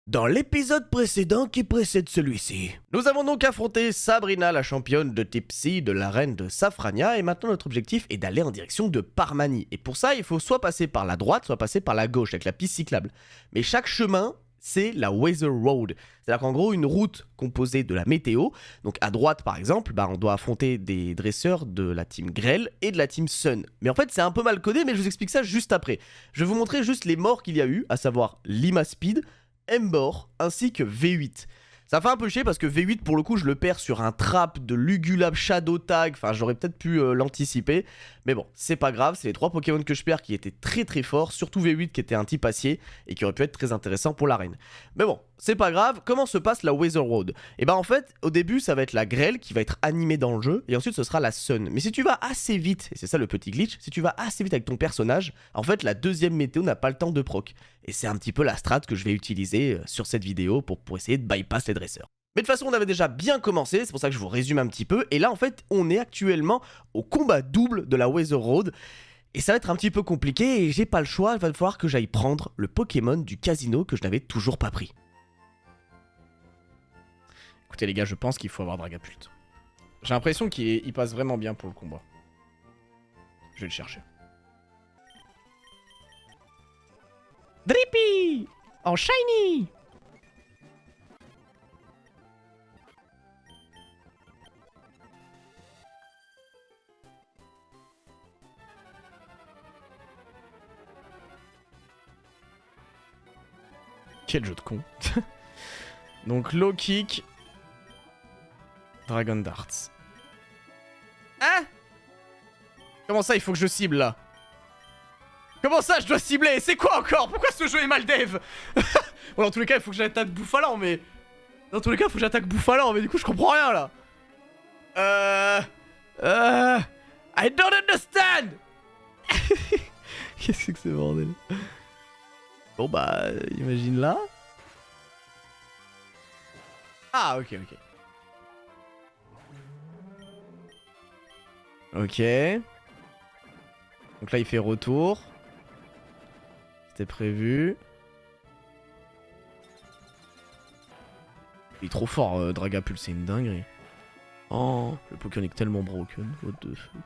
Dans l'épisode précédent qui précède celui-ci, nous avons donc affronté Sabrina, la championne de Tipsy, de l'arène de Safrania, et maintenant notre objectif est d'aller en direction de Parmanie. Et pour ça, il faut soit passer par la droite, soit passer par la gauche, avec la piste cyclable. Mais chaque chemin, c'est la Weather Road. C'est-à-dire qu'en gros, une route composée de la météo. Donc à droite, par exemple, on doit affronter des dresseurs de la team Grell et de la team Sun. Mais en fait, c'est un peu mal codé, mais je vous explique ça juste après. Je vais vous montrer juste les morts qu'il y a eu, à savoir Lima Speed, Embor ainsi que V8. Ça fait un peu chier parce que V8 pour le coup je le perds sur un trap de Lugulab Shadow Tag, enfin j'aurais peut-être pu l'anticiper, mais bon c'est pas grave, c'est les 3 Pokémon que je perds qui étaient très très forts, surtout V8 qui était un type acier et qui aurait pu être très intéressant pour l'arène. Mais bon, c'est pas grave, comment se passe la Weather Road? Et ben en fait au début ça va être la Grell qui va être animée dans le jeu et ensuite ce sera la Sun. Mais si tu vas assez vite, et c'est ça le petit glitch, si tu vas assez vite avec ton personnage, en fait la deuxième météo n'a pas le temps de proc. Et c'est un petit peu la strat que je vais utiliser sur cette vidéo pour essayer de bypass les dresseurs. Mais de toute façon, on avait déjà bien commencé, c'est pour ça que je vous résume un petit peu. Et là, en fait, on est actuellement au combat double de la Weather Road. Et ça va être un petit peu compliqué et j'ai pas le choix, il va falloir que j'aille prendre le Pokémon du casino que je n'avais toujours pas pris. Écoutez les gars, je pense qu'il faut avoir Dragapult. J'ai l'impression qu'il passe vraiment bien pour le combat. Je vais le chercher. Drippy en shiny. Quel jeu de con. Donc low kick. Dragon Darts. Hein? Comment ça il faut que je cible là? Comment ça je dois cibler? C'est quoi encore? Pourquoi ce jeu est mal dev? Bon dans tous les cas il faut que j'attaque Bouffalant mais... Dans tous les cas il faut que j'attaque Bouffalant mais du coup je comprends rien là. I don't understand. Qu'est-ce que c'est bordel? Bon bah imagine là. Ah ok. Ok. Donc là il fait retour. C'était prévu. Il est trop fort Dragapult, c'est une dinguerie. Oh, le Pokémon est tellement broken. What the fuck.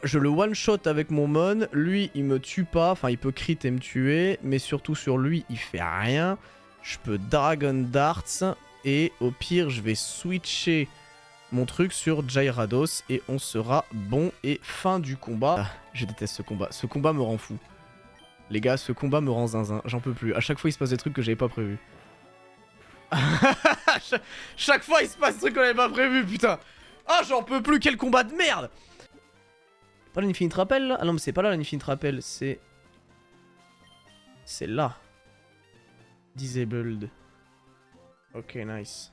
Je le one shot avec mon mon. Lui il me tue pas. Enfin il peut crit et me tuer. Mais surtout sur lui il fait rien. Je peux Dragon Darts. Et au pire je vais switcher mon truc sur Gyarados. Et on sera bon. Et fin du combat. Ah, je déteste ce combat. Ce combat me rend fou. Les gars, ce combat me rend zinzin. J'en peux plus. À chaque fois il se passe des trucs que j'avais pas prévus. Chaque fois il se passe des trucs qu'on avait pas prévus, putain. Ah j'en peux plus, quel combat de merde. Pas l'Infinite Rappel là? Ah non mais c'est pas là l'Infinite Rappel, c'est... C'est là. Disabled. Ok, nice.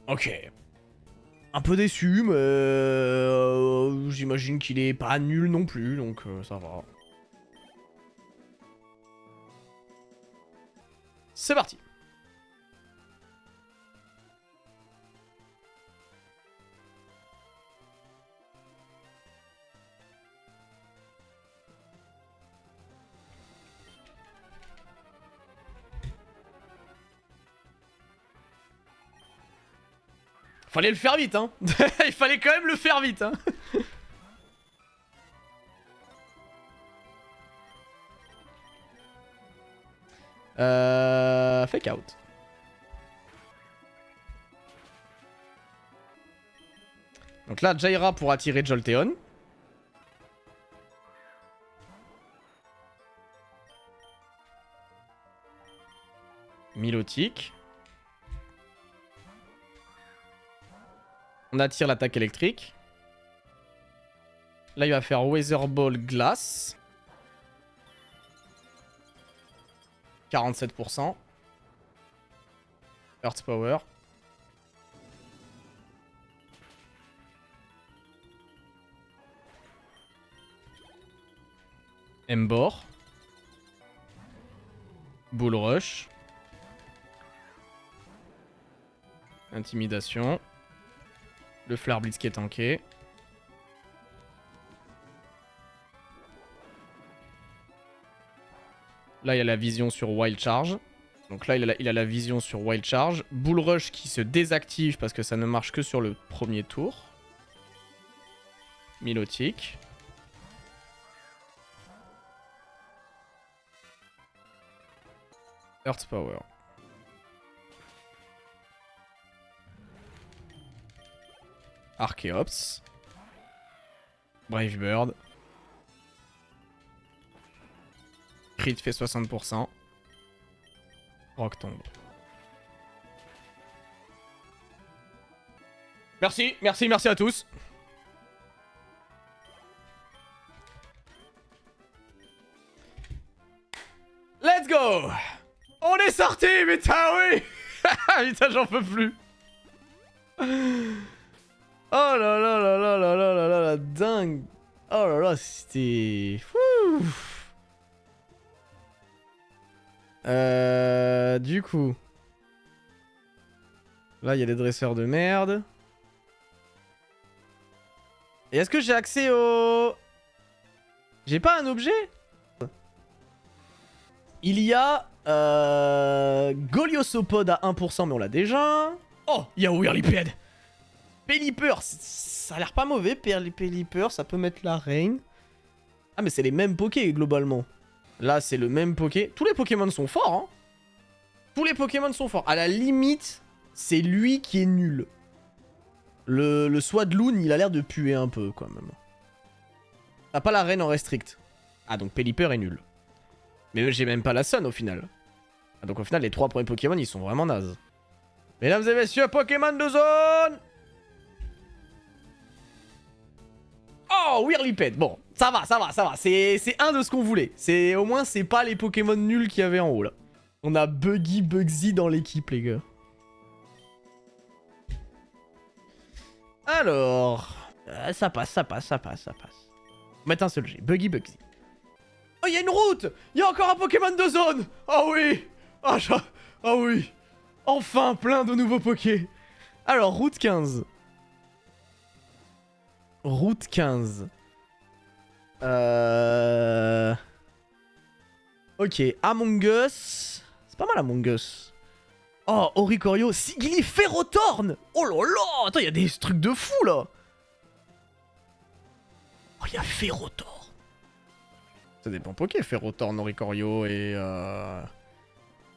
Ok. Un peu déçu, mais j'imagine qu'il est pas nul non plus, donc ça va. C'est parti. Fallait le faire vite, hein. Il fallait quand même le faire vite, hein. Fake out. Donc là, Jaira pour attirer Jolteon. Milotic. On attire l'attaque électrique. Là, il va faire Weather Ball Glace. 47%. Earth Power. Embor. Bull Rush. Intimidation. Le Flare Blitz qui est tanké. Là, il y a la vision sur Wild Charge. Donc là, il a la vision sur Wild Charge. Bull Rush qui se désactive parce que ça ne marche que sur le premier tour. Milotic. Earth Power. Archeops. Brave Bird. Crit fait 60%. Rock tombe. Merci, merci, merci à tous. Let's go. On est sorti, putain, oui. Putain, j'en peux plus. Oh là là là là là là là là là, dingue. Oh là là, c'était... Du coup... Là, il y a des dresseurs de merde. Et est-ce que j'ai accès au... J'ai pas un objet? Il y a... Goliosopod à 1%, mais on l'a déjà. Oh, il y a Whirlipede. Pelipper, ça a l'air pas mauvais. Pelipper, ça peut mettre la reine. Ah, mais c'est les mêmes pokés, globalement. Là, c'est le même poké. Tous les Pokémon sont forts, hein. Tous les Pokémon sont forts. À la limite, c'est lui qui est nul. Le Swadloon, il a l'air de puer un peu, quand même. T'as pas la reine en restrict. Ah, donc Pelipper est nul. Mais j'ai même pas la Sun, au final. Ah, donc au final, les 3 premiers Pokémon, ils sont vraiment nazes. Mesdames et messieurs, Pokémon de zone. Oh, Whirlipede. Bon, ça va, ça va, ça va. C'est un de ce qu'on voulait. Au moins, c'est pas les Pokémon nuls qu'il y avait en haut, là. On a Buggy, Bugsy dans l'équipe, les gars. Alors... ça passe, ça passe, ça passe, ça passe. On va mettre un seul G. Buggy, Bugsy. Oh, il y a une route. Il y a encore un Pokémon de zone. Oh oui. Oh, oh oui. Enfin, plein de nouveaux Pokés. Alors, route 15. Route 15. Ok, Among Us. C'est pas mal Among Us. Oh, Oricorio. Sigili Ferrothorn. Oh là là. Attends, il y a des trucs de fou là. Oh, il y a Ferrothorn. Ça dépend Poké, Ferrothorn, Oricorio et...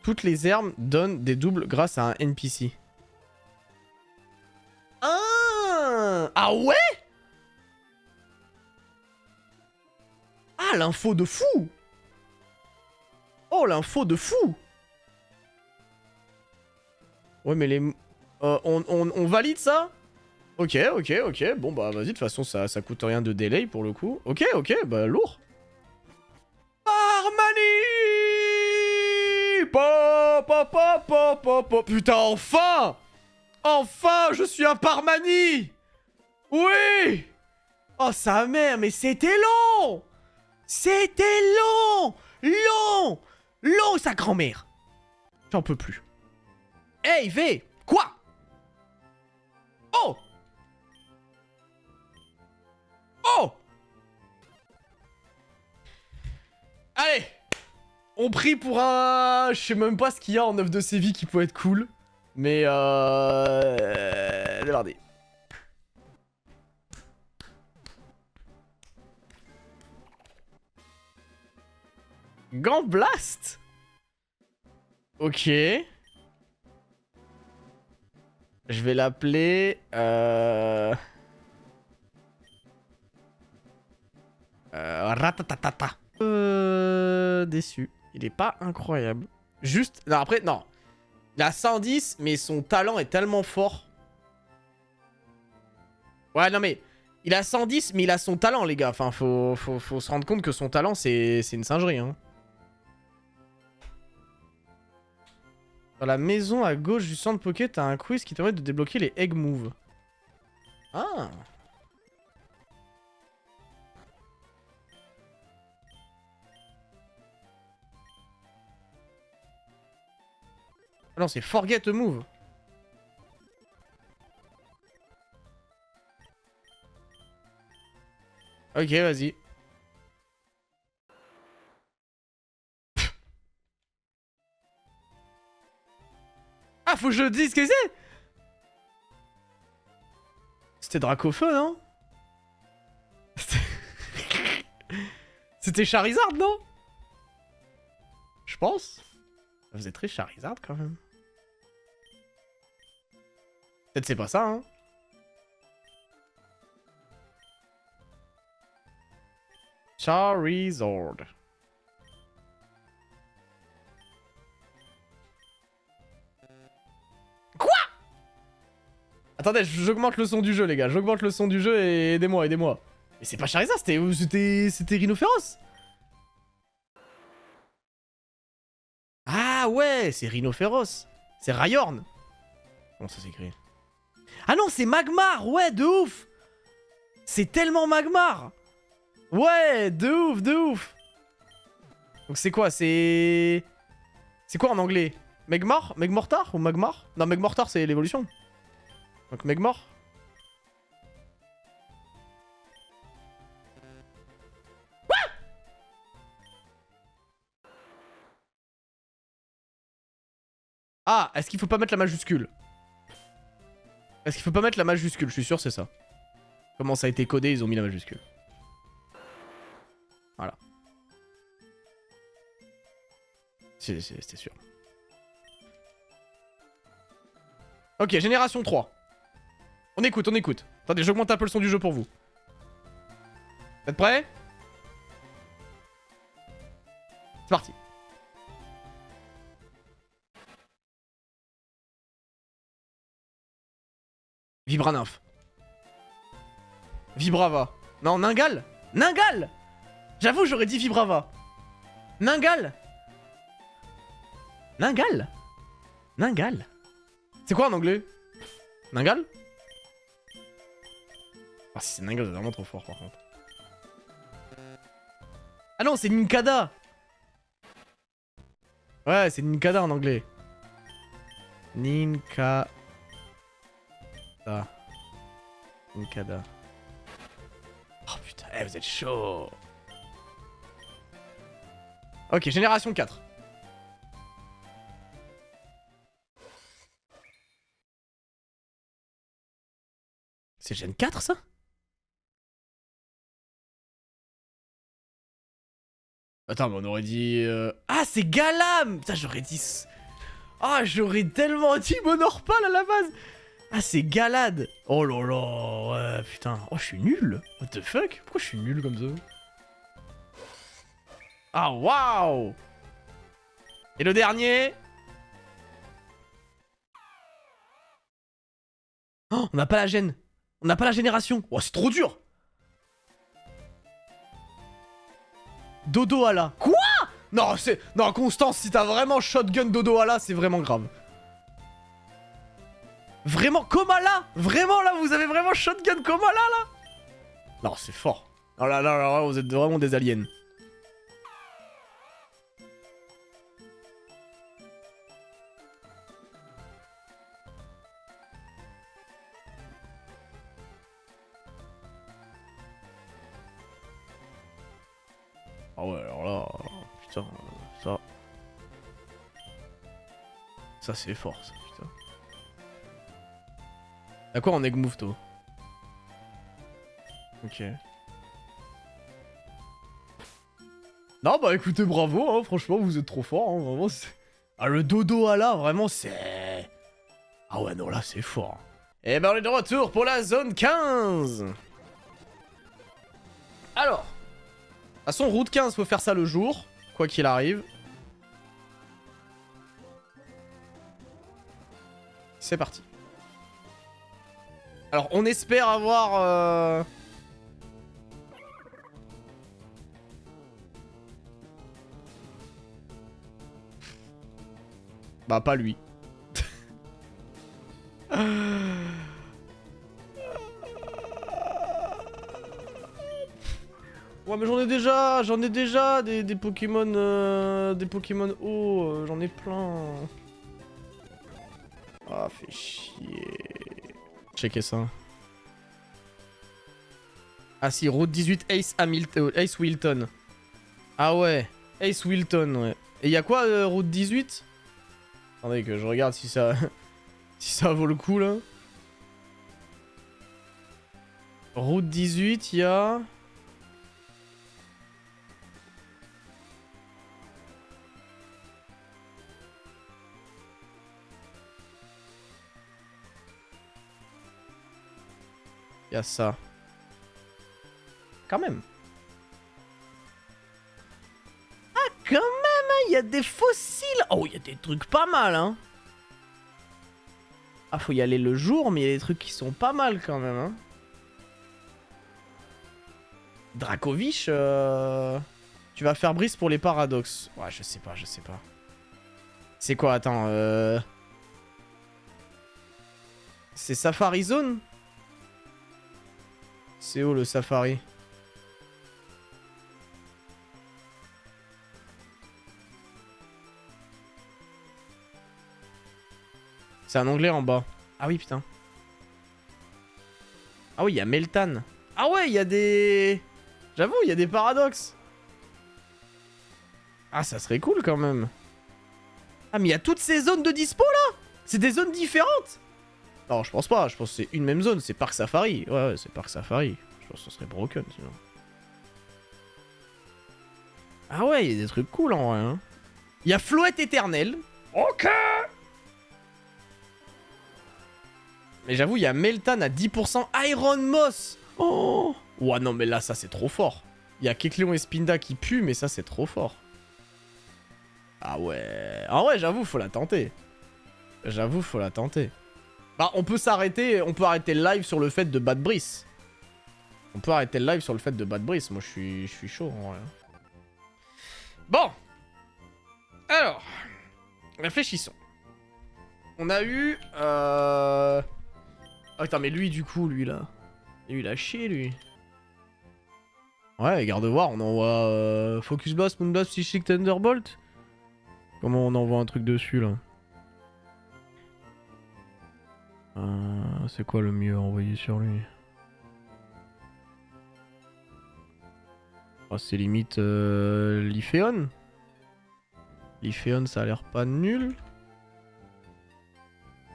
Toutes les armes donnent des doubles grâce à un NPC. Ah ouais. Ah, l'info de fou. Oh, l'info de fou. Ouais, mais les... on valide ça? Ok, ok, ok. Bon, bah, vas-y, de toute façon, ça coûte rien de delay pour le coup. Ok, ok, bah, lourd. Parmani! Putain, enfin! Enfin, je suis un Parmani! Oui! Oh, sa mère, mais c'était long! C'était long! Long! Long, sa grand-mère! J'en peux plus. Hey, V! Quoi? Oh! Oh! Allez! On prie pour un... Je sais même pas ce qu'il y a en œuf de Séville qui peut être cool. Mais regardez. Gambblast. Ok. Je vais l'appeler... Ratatatata. Déçu. Il est pas incroyable. Juste... Non, après, non. Il a 110, mais son talent est tellement fort. Ouais, non, mais... Il a 110, mais il a son talent, les gars. Enfin, faut se rendre compte que son talent, c'est une singerie, hein. Dans la maison à gauche du centre Poké, t'as un quiz qui te permet de débloquer les Egg Moves. Ah. Ah non, c'est Forget a Move. Ok, vas-y. Ah, faut que je dise ce que c'est. C'était Dracofeu, non? C'était Charizard, non? Je pense. Ça faisait très Charizard, quand même. Peut-être c'est pas ça, hein. Charizard. Quoi? Attendez, j'augmente le son du jeu, les gars. J'augmente le son du jeu et aidez-moi, aidez-moi. Mais c'est pas Charizard, c'était Rhinophéros. Ah ouais, c'est Rhinophéros. C'est Rhyhorn. Comment ça s'écrit? Ah non, c'est Magmar. Ouais, de ouf. C'est tellement Magmar. Ouais, de ouf, de ouf. Donc c'est quoi? C'est quoi en anglais? Megmar? Megmortar ou Magmar? Non, Megmortar c'est l'évolution. Donc Megmar. Quoi? Ah, est-ce qu'il faut pas mettre la majuscule? Est-ce qu'il faut pas mettre la majuscule? Je suis sûr c'est ça. Comment ça a été codé, ils ont mis la majuscule. Voilà. C'était sûr. Ok, génération 3. On écoute, on écoute. Attendez, j'augmente un peu le son du jeu pour vous. Vous êtes prêts? C'est parti. Vibranymph. Vibrava. Non, Ningal. Ningal. J'avoue, j'aurais dit Vibrava. Ningal. Ningal. Ningal. C'est quoi en anglais? Ningal? Ah, si c'est Ningal, c'est vraiment trop fort par contre. Ah non, c'est Ninkada. Ouais, c'est Ninkada en anglais. Ninkada. Ninkada. Oh putain, eh, vous êtes chaud. Ok, génération 4. C'est Gen 4 ça? Attends, mais on aurait dit... Ah, c'est Galam. Putain, j'aurais dit... Ah, j'aurais tellement dit Monorpal à la base. Ah, c'est Galad. Oh là là, ouais, putain. Oh, je suis nul. What the fuck? Pourquoi je suis nul comme ça? Ah, waouh. Et le dernier? Oh, on n'a pas la gêne. On n'a pas la génération. Oh, c'est trop dur. Dodohala. Quoi? Non, c'est... Non, Constance, si t'as vraiment shotgun Dodohala, c'est vraiment grave. Vraiment, Komala? Vraiment, là, vous avez vraiment shotgun Komala, là? Non, c'est fort. Oh là là là, vous êtes vraiment des aliens. Ah ouais, alors là... Putain, ça... Ça, c'est fort, ça, putain. Y'a quoi en egg move, toi? Ok. Non, bah écoutez, bravo, hein, franchement, vous êtes trop fort, hein, vraiment, ah, le Dodohala, vraiment, c'est... Ah ouais, non, là, c'est fort. Et ben, on est de retour pour la zone 15. Alors... De toute façon, route 15, faut faire ça le jour, quoi qu'il arrive. C'est parti. Alors, on espère avoir... Bah, pas lui. Ouais, mais j'en ai déjà des Pokémon, des Pokémon eau, j'en ai plein. Ah, fait chier. Checker ça. Ah si, Route 18 Ace Wilton. Ah ouais, Ace Wilton, ouais. Et y a quoi, Route 18? Attendez que je regarde si ça... si ça vaut le coup, là. Route 18, y a... y a ça. Quand même. Ah, quand même, hein, y a des fossiles. Oh, y a des trucs pas mal, hein. Ah, faut y aller le jour, mais y a des trucs qui sont pas mal, quand même, hein. Dracovic, tu vas faire brise pour les paradoxes. Ouais, je sais pas, je sais pas. C'est quoi, attends, c'est Safari Zone? C'est où le Safari? C'est un onglet en bas. Ah oui, putain. Ah oui, il y a Meltan. Ah ouais, il y a des... J'avoue, il y a des paradoxes. Ah, ça serait cool quand même. Ah, mais il y a toutes ces zones de dispo là? C'est des zones différentes? Non, je pense pas. Je pense que c'est une même zone. C'est Parc Safari. Ouais, ouais, c'est Parc Safari. Je pense que ce serait broken sinon. Ah ouais, il y a des trucs cool en vrai. Hein. Il y a Floette éternelle. Ok. Mais j'avoue, il y a Meltan à 10%. Iron Moss. Oh. Ouais, non, mais là, ça, c'est trop fort. Il y a Kekleon et Spinda qui puent, mais ça, c'est trop fort. Ah ouais. Ah ouais, j'avoue, faut la tenter. J'avoue, faut la tenter. Bah, on peut s'arrêter. On peut arrêter le live sur le fait de battre Brice. On peut arrêter le live sur le fait de battre Brice. Moi, je suis chaud, en vrai. Bon. Alors. Réfléchissons. On a eu... Ah, putain, mais lui, du coup, lui, là. Lui, il a chié, lui. Ouais, garde voir, on envoie Focus Blast, Moon Blast, Psychic Thunderbolt. Comment on envoie un truc dessus, là? C'est quoi le mieux à envoyer sur lui? Oh, c'est limite Lyphéon. Lyphéon, ça a l'air pas nul.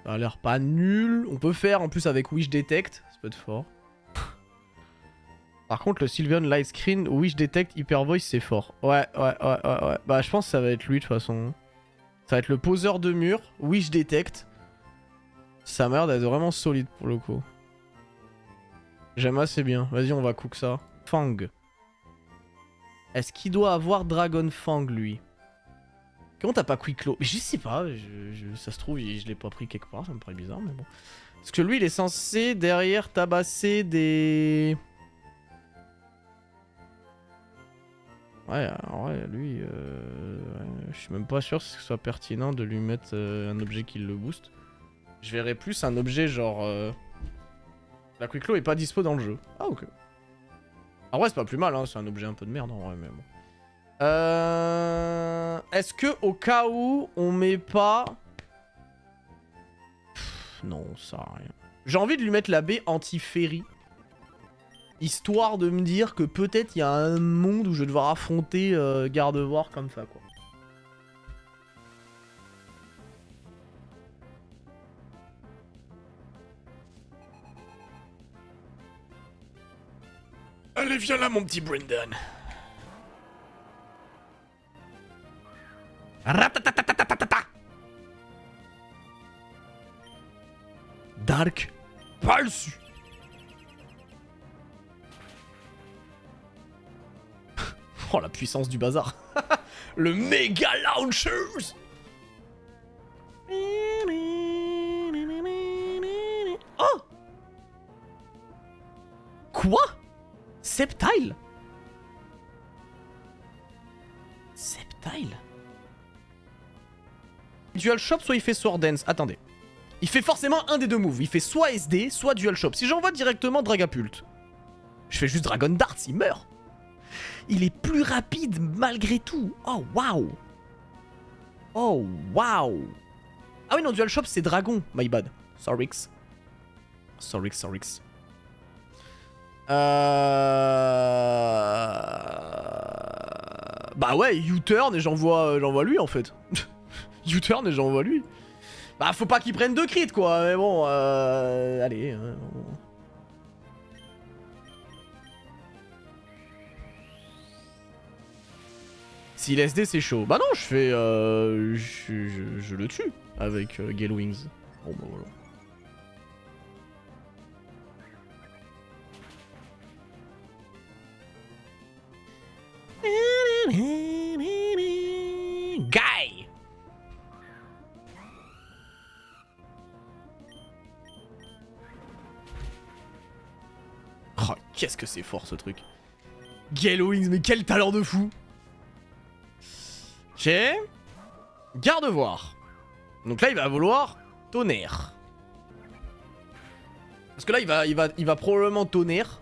Ça a l'air pas nul. On peut faire en plus avec Wish Detect. Ça peut être fort. Par contre, le Sylveon Light Screen, Wish Detect, Hyper Voice, c'est fort. Ouais. Bah, je pense que ça va être lui de toute façon. Ça va être le poseur de mur, Wish Detect. Ça m'a l'air d'être vraiment solide pour le coup. J'aime assez bien. Vas-y, on va cook ça. Fang. Est-ce qu'il doit avoir Dragon Fang, lui? Comment t'as pas Quicklo? Mais je sais pas. Ça se trouve, je l'ai pas pris quelque part. Ça me paraît bizarre, mais bon. Parce que lui, il est censé derrière tabasser des... Ouais, alors ouais, lui, je suis même pas sûr que ce soit pertinent de lui mettre un objet qui le booste. Je verrais plus un objet genre... La Quicklo est pas dispo dans le jeu. Ah, ok. En vrai, c'est pas plus mal, hein, c'est un objet un peu de merde en vrai, mais bon. Est-ce que au cas où, on met pas... Non, ça sert à rien. J'ai envie de lui mettre la baie anti-ferry. Histoire de me dire que peut-être il y a un monde où je vais devoir affronter Gardevoir comme ça, quoi. Allez, viens là, mon petit Brendan. Ratatatatata. Dark. Pas dessus. Oh, la puissance du bazar. Le méga launchers. Oh. Quoi? Sceptile? Sceptile? Dual Shop, soit il fait Sword Dance. Attendez. Il fait forcément un des deux moves. Il fait soit SD, soit Dual Shop. Si j'envoie directement Dragapult, je fais juste Dragon Darts, il meurt. Il est plus rapide malgré tout. Oh, waouh. Oh, waouh. Ah oui, non, Dual Shop, c'est Dragon. My bad. Sorrix. Bah ouais, U-turn et j'envoie lui en fait. U-turn et j'envoie lui. Bah faut pas qu'il prenne de crit quoi, mais bon, allez. S'il SD c'est chaud. Bah non, je fais... je le tue avec Gale Wings. Bon bah voilà. Guy! Oh, qu'est-ce que c'est fort ce truc. Gale Wings, mais quel talent de fou! Ok. Garde-voir. Donc là, il va vouloir tonnerre. Parce que là, il va probablement tonnerre.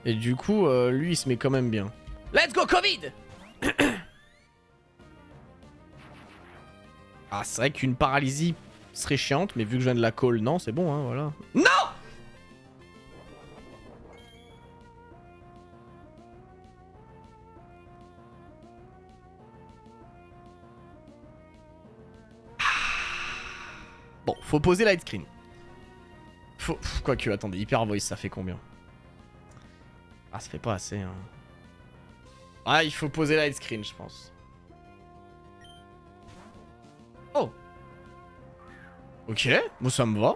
Et du coup, lui, il se met quand même bien. Let's go, Covid! Ah, c'est vrai qu'une paralysie serait chiante, mais vu que je viens de la call, non, c'est bon, hein, voilà. Non! Bon, faut poser light screen. Quoique, attendez, hyper voice, ça fait combien? Ah, ça fait pas assez, hein. Ah, il faut poser light screen, je pense. Oh. Ok, moi ça me va.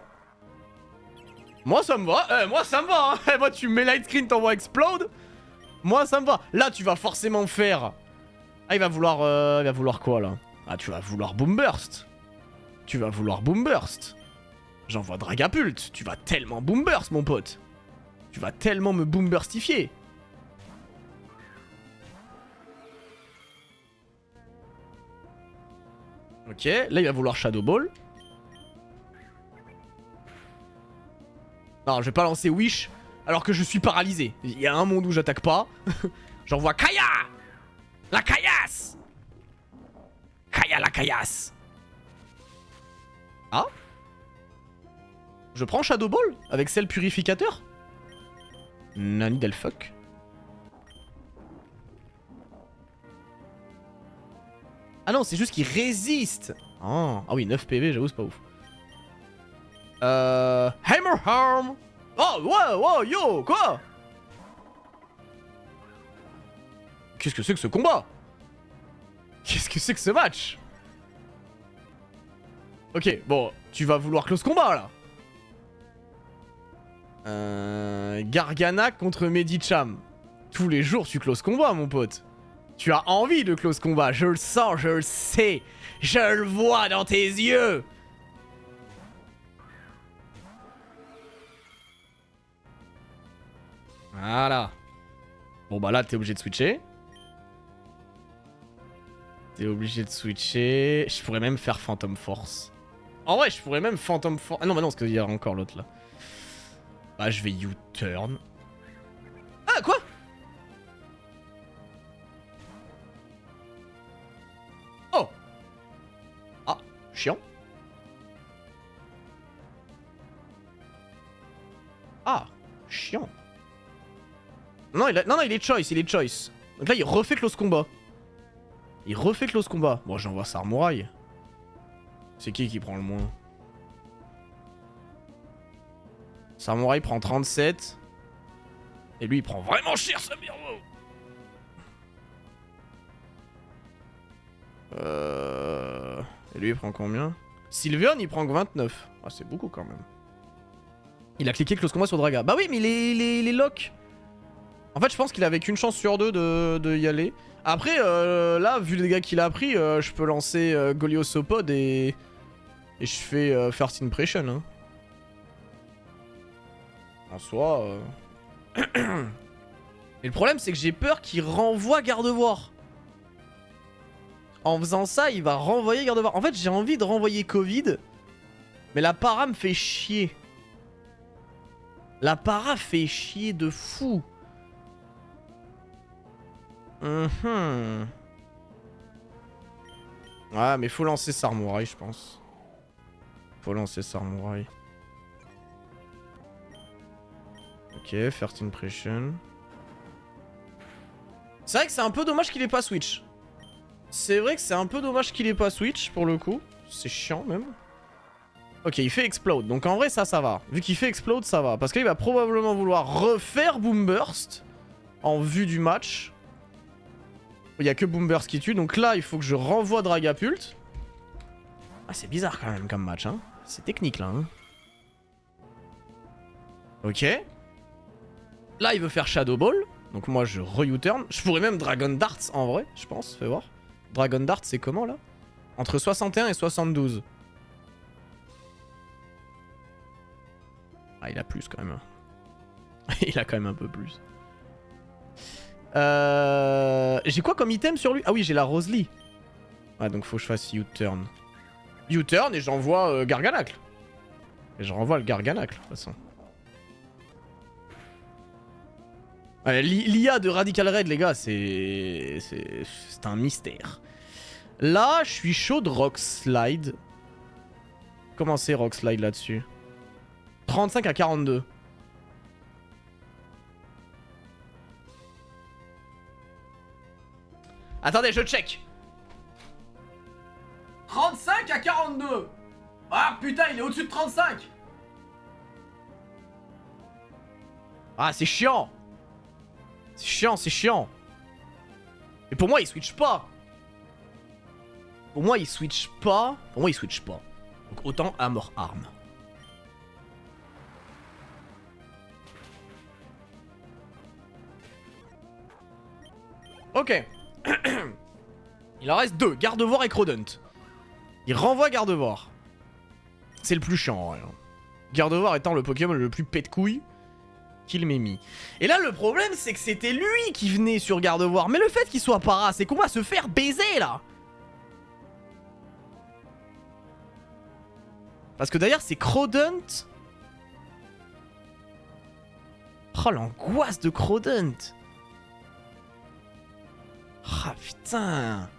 Moi ça me va, moi ça me va, hein. Moi tu mets light screen, t'envoies explode. Moi ça me va. Là tu vas forcément faire... Ah il va vouloir quoi là? Ah tu vas vouloir boom burst. Tu vas vouloir boom burst. J'envoie Dragapult. Tu vas tellement boom burst mon pote. Tu vas tellement me boom burstifier. Ok, là il va vouloir Shadow Ball. Non, je vais pas lancer Wish alors que je suis paralysé. Il y a un monde où j'attaque pas. J'envoie Kaya. La caillasse. Kaya la caillasse. Ah. Je prends Shadow Ball avec celle purificateur. Nani del fuck. Ah non, c'est juste qu'il résiste. Oh. Ah oui, 9 PV, j'avoue, c'est pas ouf. Hammer Harm. Oh, wow, yo, quoi? Qu'est-ce que c'est que ce combat? Qu'est-ce que c'est que ce match? Ok, bon, tu vas vouloir close combat, là. Gargana contre Medicham. Tous les jours, tu close combat, mon pote. Tu as envie de close combat, je le sens, je le sais. Je le vois dans tes yeux. Voilà. Bon bah là, t'es obligé de switcher. T'es obligé de switcher. Je pourrais même faire Phantom Force. En vrai, je pourrais même Phantom Force. Ah non, bah non, parce qu'il y a encore l'autre là. Bah, je vais U-turn. Ah, quoi? Oh. Ah, chiant. Ah, chiant. Non, non, il est choice, il est choice. Donc là, il refait close combat. Il refait close combat. Bon, j'envoie Samouraï. C'est qui prend le moins? Samouraï prend 37. Et lui, il prend vraiment cher, ce merde. Et lui, il prend combien? Sylveon, il prend que 29. Ah, c'est beaucoup quand même. Il a cliqué close combat sur Draga. Bah oui, mais il est lock. En fait, je pense qu'il avait qu'une chance sur deux de y aller. Après, là, vu les dégâts qu'il a pris, je peux lancer Goliosopod et je fais First Impression. Hein. En soi... Et le problème, c'est que j'ai peur qu'il renvoie Gardevoir. En faisant ça, il va renvoyer Gardevoir. En fait, j'ai envie de renvoyer Covid, mais la para me fait chier. La para fait chier de fou. Ouais, mais faut lancer Samouraï, je pense. Faut lancer Samouraï. Ok, first impression. C'est vrai que c'est un peu dommage qu'il ait pas switch. C'est vrai que c'est un peu dommage qu'il ait pas switch pour le coup. C'est chiant même. Ok, il fait explode. Donc en vrai, ça va. Vu qu'il fait explode, ça va. Parce qu'il va probablement vouloir refaire Boom Burst en vue du match. Il n'y a que Boom Burst qui tue. Donc là, il faut que je renvoie Dragapult. Ah, c'est bizarre quand même comme match. Hein. C'est technique là. Hein. Ok. Là, il veut faire Shadow Ball. Donc moi, je re-U-turn. Je pourrais même Dragon Darts en vrai, je pense. Fais voir. Dragon Dart, c'est comment là? Entre 61 et 72. Ah, il a plus quand même. Il a quand même un peu plus. J'ai quoi comme item sur lui? Ah oui, j'ai la Rosalie. Ouais, donc faut que je fasse U-turn. U-turn et j'envoie Garganacle. Et je renvoie le Garganacle, de toute façon. Ouais, l'IA de Radical Red, les gars, c'est un mystère. Là, je suis chaud de Rock Slide. Comment c'est Rock Slide là-dessus? 35 à 42. Attendez, je check. 35 à 42. Ah putain, il est au-dessus de 35. Ah, c'est chiant. C'est chiant, c'est chiant. Et pour moi, il switch pas. Pour moi, il switch pas. Pour moi, il switch pas. Donc autant Armor Arm. Ok. Il en reste deux. Gardevoir et Crodent. Il renvoie Gardevoir. C'est le plus chiant en vrai. Gardevoir étant le Pokémon le plus pète-couille qu'il m'ait mis. Et là, le problème, c'est que c'était lui qui venait sur Gardevoir. Mais le fait qu'il soit para, c'est qu'on va se faire baiser là. Parce que d'ailleurs, c'est Crodent. Oh, l'angoisse de Crodent. Ah, putain.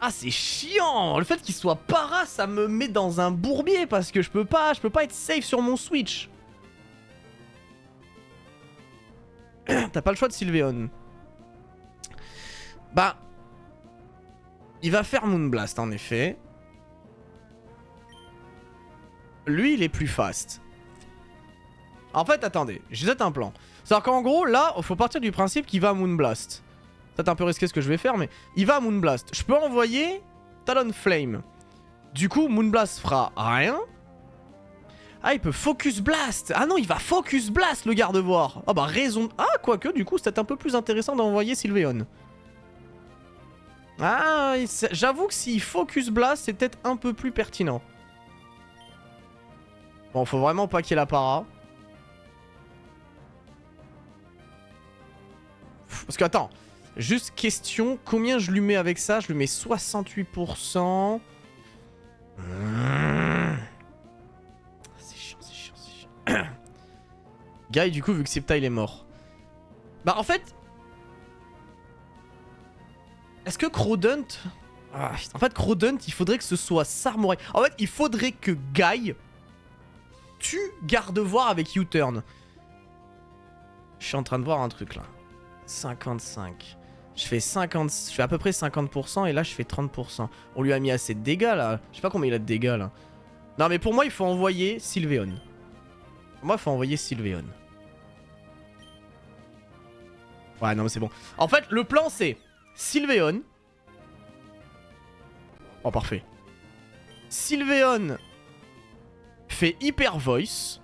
Ah, c'est chiant. Le fait qu'il soit para, ça me met dans un bourbier. Parce que je peux pas être safe sur mon Switch. T'as pas le choix de Sylveon. Bah. Il va faire Moonblast, en effet. Lui, il est plus fast. En fait, attendez, j'ai peut-être un plan. C'est-à-dire qu'en gros, là, il faut partir du principe qu'il va à Moonblast. C'est peut-être un peu risqué ce que je vais faire, mais il va à Moonblast. Je peux envoyer Talonflame. Du coup, Moonblast fera rien. Ah, il peut Focus Blast. Ah non, il va Focus Blast, le Gardevoir. Ah bah, raison... Ah, quoique, du coup, c'est peut-être un peu plus intéressant d'envoyer Sylveon. Ah, j'avoue que s'il Focus Blast, c'est peut-être un peu plus pertinent. Bon, faut vraiment pas qu'il y ait la para. Parce que, attends, juste question, combien je lui mets avec ça? Je lui mets 68%. C'est chiant, c'est chiant, c'est chiant. Guy, du coup, vu que Sceptile est mort. Bah, en fait... Est-ce que Crodent... Ah, en fait, Crodent, il faudrait que ce soit Sarmorai. En fait, il faudrait que Guy... tue Gardevoir avec U-turn. Je suis en train de voir un truc, là. 55. Je fais à peu près 50% et là je fais 30%. On lui a mis assez de dégâts là. Je sais pas combien il a de dégâts là. Non mais pour moi il faut envoyer Sylveon. Pour moi il faut envoyer Sylveon. Ouais non mais c'est bon. En fait le plan c'est Sylveon. Oh parfait. Sylveon fait Hyper Voice.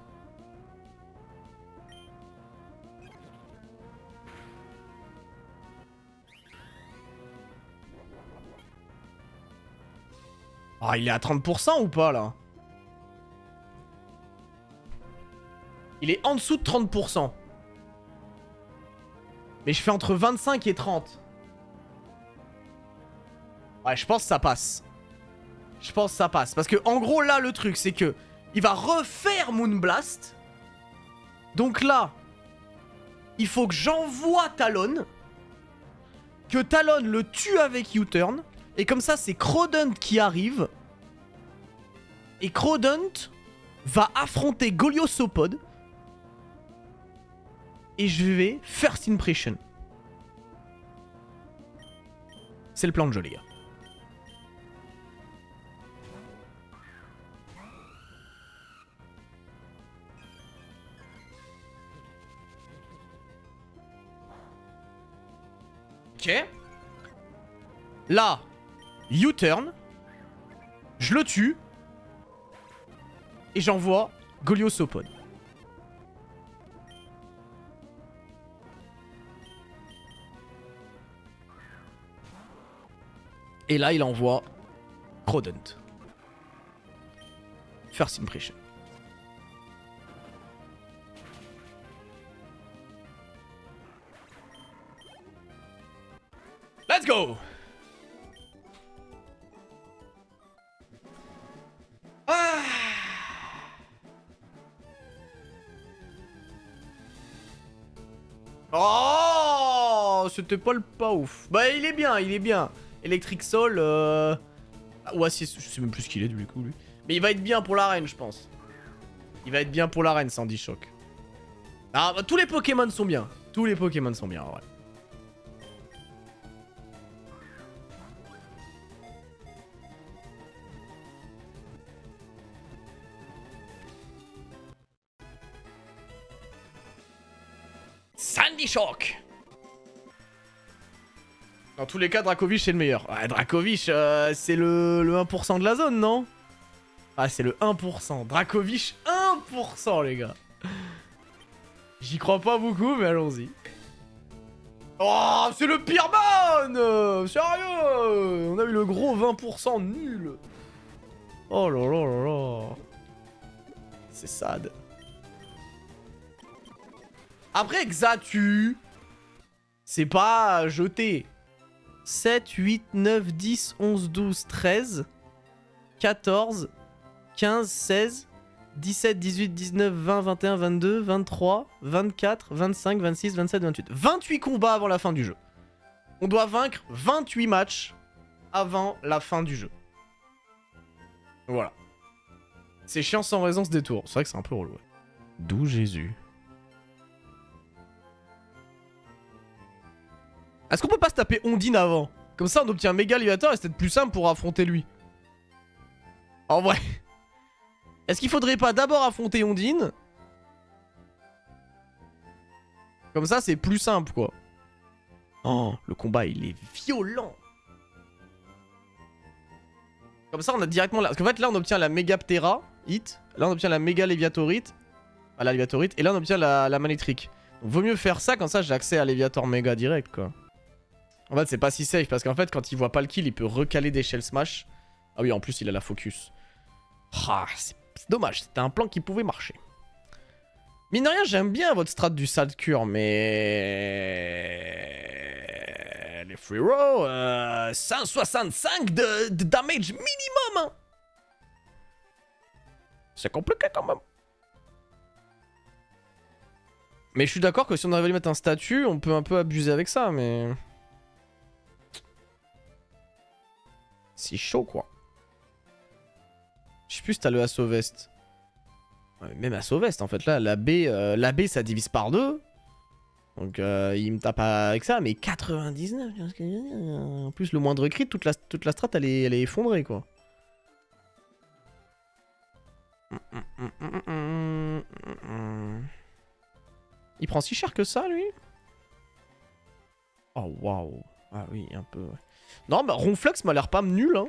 Ah, il est à 30% ou pas, là? Il est en dessous de 30%. Mais je fais entre 25 et 30. Ouais, je pense que ça passe. Je pense que ça passe. Parce que, en gros, là, le truc, c'est que... il va refaire Moonblast. Donc là... il faut que j'envoie Talon. Que Talon le tue avec U-turn. Et comme ça, c'est Crodent qui arrive. Et Crodent va affronter Goliosopod. et je vais First Impression. C'est le plan de jeu, les gars. Ok. Là, U-turn. Je le tue. Et j'envoie Goliosopod. Et là, il envoie Rodent. First Impression. Let's go! Ah! Oh! C'était pas le pas ouf. Bah, il est bien, il est bien. Electric Soul, Oasis, je sais même plus ce qu'il est du coup, lui. Mais il va être bien pour l'arène, je pense. Il va être bien pour l'arène, Sandy Shock. Ah, bah, tous les Pokémon sont bien. Tous les Pokémon sont bien, ouais. Sandy Shock. Dans tous les cas, Dracovish c'est le meilleur. Ouais, Dracovish, c'est le 1% de la zone, non? Ah, c'est le 1%. Dracovish, 1%, les gars. J'y crois pas beaucoup, mais allons-y. Oh, c'est le pire ban! Sérieux? On a eu le gros 20% nul. Oh là là là là. C'est sad. Après, Xatu, c'est pas jeté. 7, 8, 9, 10, 11, 12, 13, 14, 15, 16, 17, 18, 19, 20, 21, 22, 23, 24, 25, 26, 27, 28. 28 combats avant la fin du jeu. On doit vaincre 28 matchs avant la fin du jeu. Voilà. C'est chiant sans raison ce détour. C'est vrai que c'est un peu relou. D'où Jésus. Est-ce qu'on peut pas se taper Ondine avant? Comme ça on obtient un méga élévateur et c'est peut-être plus simple pour affronter lui. En vrai. Est-ce qu'il faudrait pas d'abord affronter Ondine? Comme ça c'est plus simple quoi. Oh, le combat il est violent. Comme ça on a directement... Parce qu'en fait là on obtient la méga Ptera hit. Là on obtient la méga Léviatorite. Ah la Léviatorite. Et là on obtient la Malétrique. Donc vaut mieux faire ça, comme ça j'ai accès à Léviator méga direct quoi. En fait, c'est pas si safe parce qu'en fait, quand il voit pas le kill, il peut recaler des Shell Smash. Ah oui, en plus, il a la focus. Ah, c'est dommage, c'était un plan qui pouvait marcher. Mine de rien, j'aime bien votre strat du sale cure, mais... Les free row, 165 de damage minimum. Hein. C'est compliqué quand même. Mais je suis d'accord que si on arrive à lui mettre un statut, on peut un peu abuser avec ça, mais... C'est chaud, quoi. Je sais plus si t'as le Assaut Vest. Ouais, même Assaut Vest, en fait. Là, la B, ça divise par 2. Donc, il me tape avec ça, mais 99. En plus, le moindre crit, toute la strat, elle est effondrée, quoi. Il prend si cher que ça, lui? Oh, waouh. Ah oui, un peu, ouais. Non, bah Ronflex m'a l'air pas nul, hein.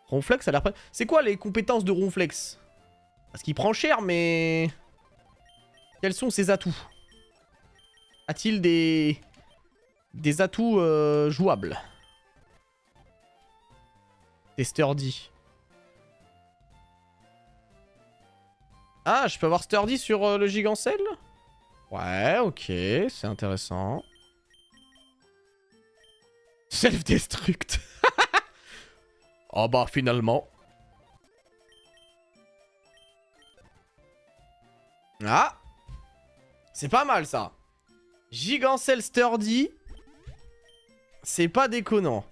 Ronflex a l'air pas... C'est quoi les compétences de Ronflex? Parce qu'il prend cher, mais... Quels sont ses atouts? A-t-il des atouts jouables? Des sturdy. Ah, je peux avoir sturdy sur le Gigancel? Ouais, ok, c'est intéressant. Self-destruct. Oh bah finalement. Ah. C'est pas mal ça. Gigancel sturdy. C'est pas déconnant.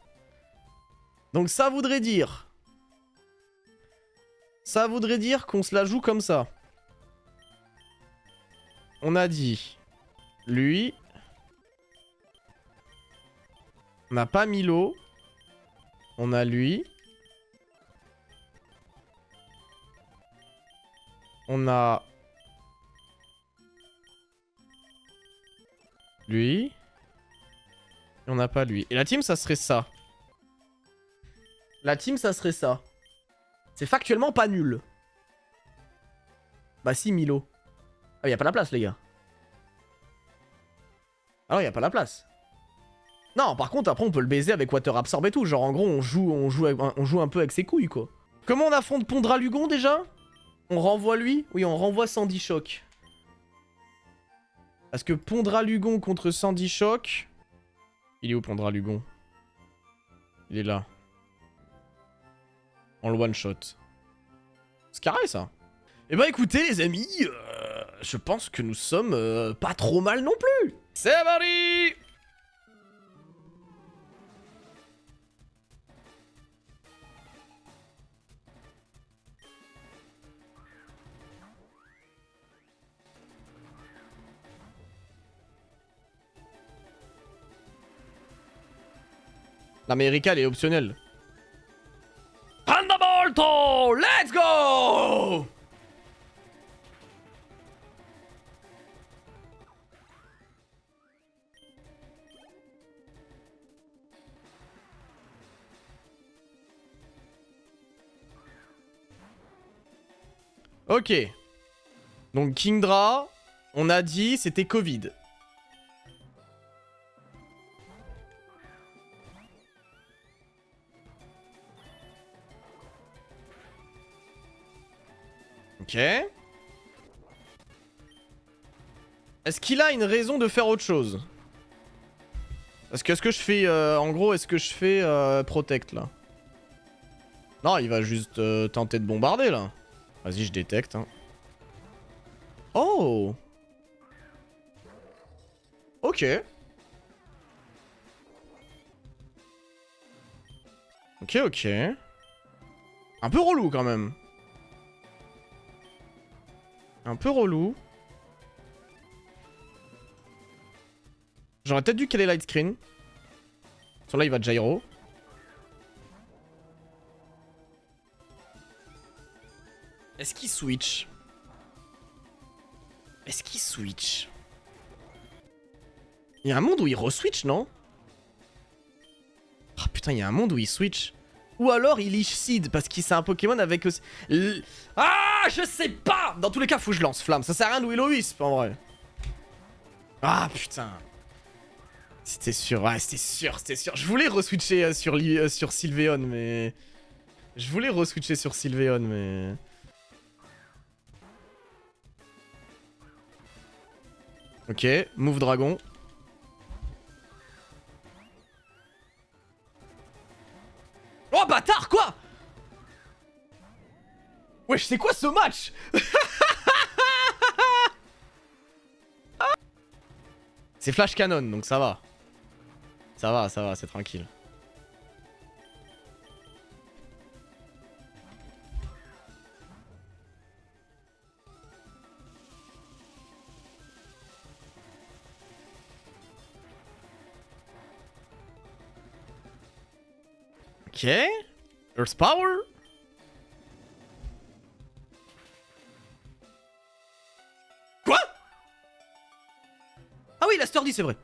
Donc ça voudrait dire... Ça voudrait dire qu'on se la joue comme ça. On a dit... Lui. On n'a pas Milo. On a lui. On a... lui. Et on n'a pas lui. Et la team, ça serait ça. La team, ça serait ça. C'est factuellement pas nul. Bah si, Milo. Ah, y a pas la place, les gars. Ah non, y a pas la place. Non, par contre, après, on peut le baiser avec Water Absorb et tout. Genre, en gros, on joue un peu avec ses couilles, quoi. Comment on affronte Pondra Lugon, déjà? On renvoie lui? Oui, on renvoie Sandy Shock. Parce que Pondra Lugon contre Sandy Shock... Il est où, Pondra Lugon? Il est là. En le one-shot. C'est carré, ça. Eh bah, écoutez, les amis, je pense que nous sommes pas trop mal non plus. C'est parti! Non mais Erika, elle est optionnelle. Thunderbolt! Let's go! Ok. Donc Kingdra, on a dit c'était Covid. Ok. Est-ce qu'il a une raison de faire autre chose? Est-ce que je fais... en gros, est-ce que je fais Protect, là? Non, il va juste tenter de bombarder, là. Vas-y, je détecte. Hein. Oh! Ok. Ok, ok. Un peu relou, quand même. Un peu relou. J'aurais peut-être dû caler light screen. Sur là, il va gyro. Est-ce qu'il switch? Est-ce qu'il switch? Il y a un monde où il re-switch, non? Ah oh, putain, il y a un monde où il switch. Ou alors il leash seed parce qu'il c'est un Pokémon avec aussi... Ah, je sais pas. Dans tous les cas, faut que je lance flamme. Ça sert à rien de Will-O-Wisp en vrai. Ah putain. C'était sûr, ouais, c'était sûr. Je voulais re-switcher sur Sylveon, mais... Je voulais re-switcher sur Sylveon, mais... Ok, move dragon. Oh bâtard, quoi? Wesh, c'est quoi ce match? C'est flash canon, donc ça va. Ça va, c'est tranquille. Ok. Earth Power. Quoi? Ah oui, la sturdy, c'est vrai.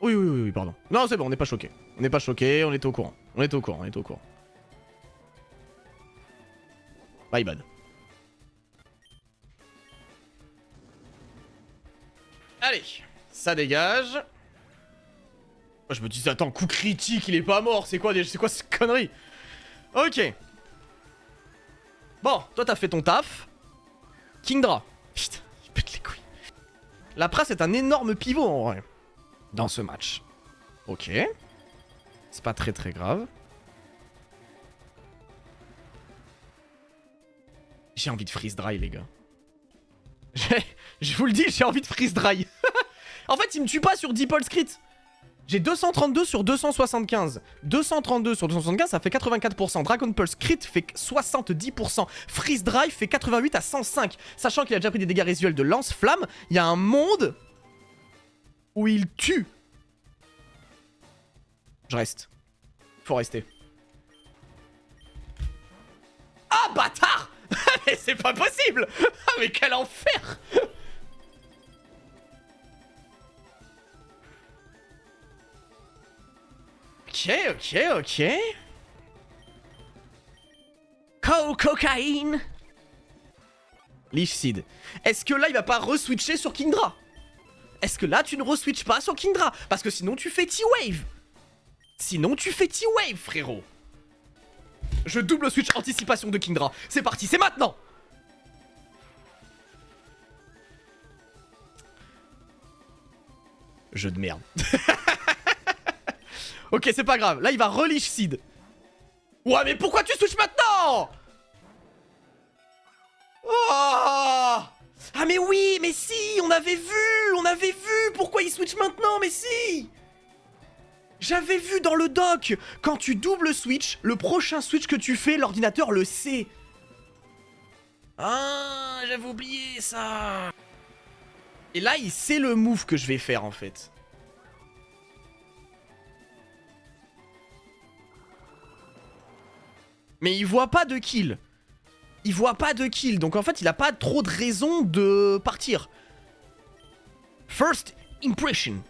Oui, pardon. Non, c'est bon, on n'est pas choqué. On n'est pas choqué, on est au courant. On est au courant. Bye, bad. Allez, ça dégage. Moi, je me disais, attends, coup critique, il est pas mort. C'est quoi cette connerie? Ok. Bon, toi, t'as fait ton taf. Kingdra. Putain, il pète les couilles. La presse est un énorme pivot, en vrai. Dans ce match. Ok. C'est pas très grave. J'ai envie de freeze dry, les gars. Je vous le dis, j'ai envie de freeze dry. En fait, il me tue pas sur Deepulse crit. J'ai 232 sur 275. 232 sur 275, ça fait 84%. Dragon Pulse crit fait 70%. Freeze Drive fait 88 à 105. Sachant qu'il a déjà pris des dégâts résiduels de lance-flamme, il y a un monde ou il tue. Je reste. Faut rester. Ah, bâtard. Mais c'est pas possible. Ah, mais quel enfer. Ok. Cocaïne. Leash Seed. Est-ce que là, il va pas re-switcher sur Kingdra? Est-ce que là, tu ne re-switches pas sur Kingdra? Parce que sinon, tu fais T-Wave. Sinon, tu fais T-Wave, frérot. Je double switch anticipation de Kingdra. C'est parti, c'est maintenant. Jeu de merde. Ok, c'est pas grave. Là, il va relish Seed. Ouais, mais pourquoi tu switches maintenant? Oh, ah, mais oui, mais si, on avait vu. Pourquoi il switch maintenant? Mais si. J'avais vu dans le doc, quand tu double switch, le prochain switch que tu fais, l'ordinateur le sait. Ah, j'avais oublié ça. Et là, il sait le move que je vais faire en fait. Mais il voit pas de kill. Il voit pas de kill, donc en fait, il a pas trop de raison de partir. First impression.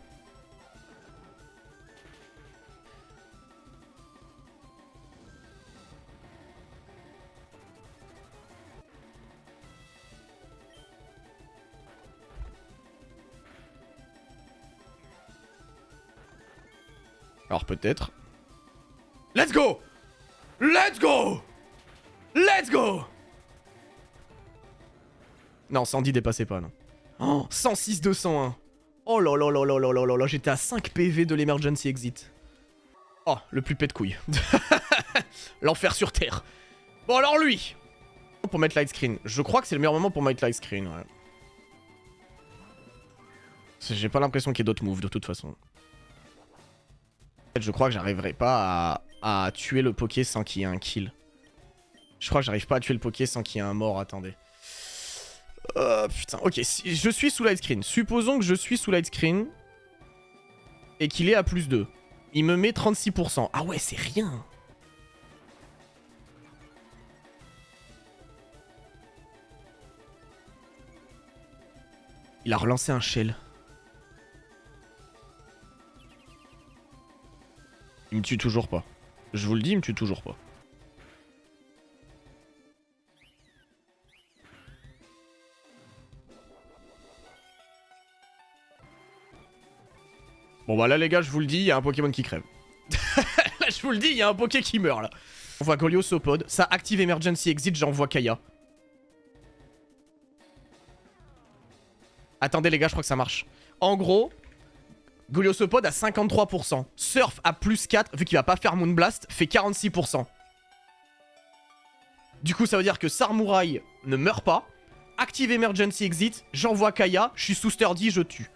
Alors peut-être. Let's go! Let's go! Let's go! Non, 110 dépassait pas, non. Oh, 106 201. Oh là là là là là là là là, j'étais à 5 PV de l'emergency exit. Oh, le plus pète couille. L'enfer sur terre. Bon alors lui. Pour mettre light screen. Je crois que c'est le meilleur moment pour mettre light screen, ouais. J'ai pas l'impression qu'il y ait d'autres moves de toute façon. En fait, je crois que j'arriverai pas à tuer le Poké sans qu'il y ait un kill. Je crois que j'arrive pas à tuer le Poké sans qu'il y ait un mort, attendez. Putain, ok, si je suis sous light screen. Supposons que je suis sous light screen et qu'il est à plus 2. Il me met 36%. Ah ouais, c'est rien. Il a relancé un shell. Il me tue toujours pas. Je vous le dis, il me tue toujours pas. Bon bah là les gars, je vous le dis, il y a un Pokémon qui crève. Là je vous le dis, il y a un Poké qui meurt là. On voit Goliosopod, ça active Emergency Exit, j'envoie Kaya. Attendez les gars, je crois que ça marche. En gros, Goliosopod à 53%. Surf à plus 4, vu qu'il va pas faire Moonblast, fait 46%. Du coup, ça veut dire que Sarmouraï ne meurt pas. Active Emergency Exit, j'envoie Kaya, je suis sous Sturdy, je tue.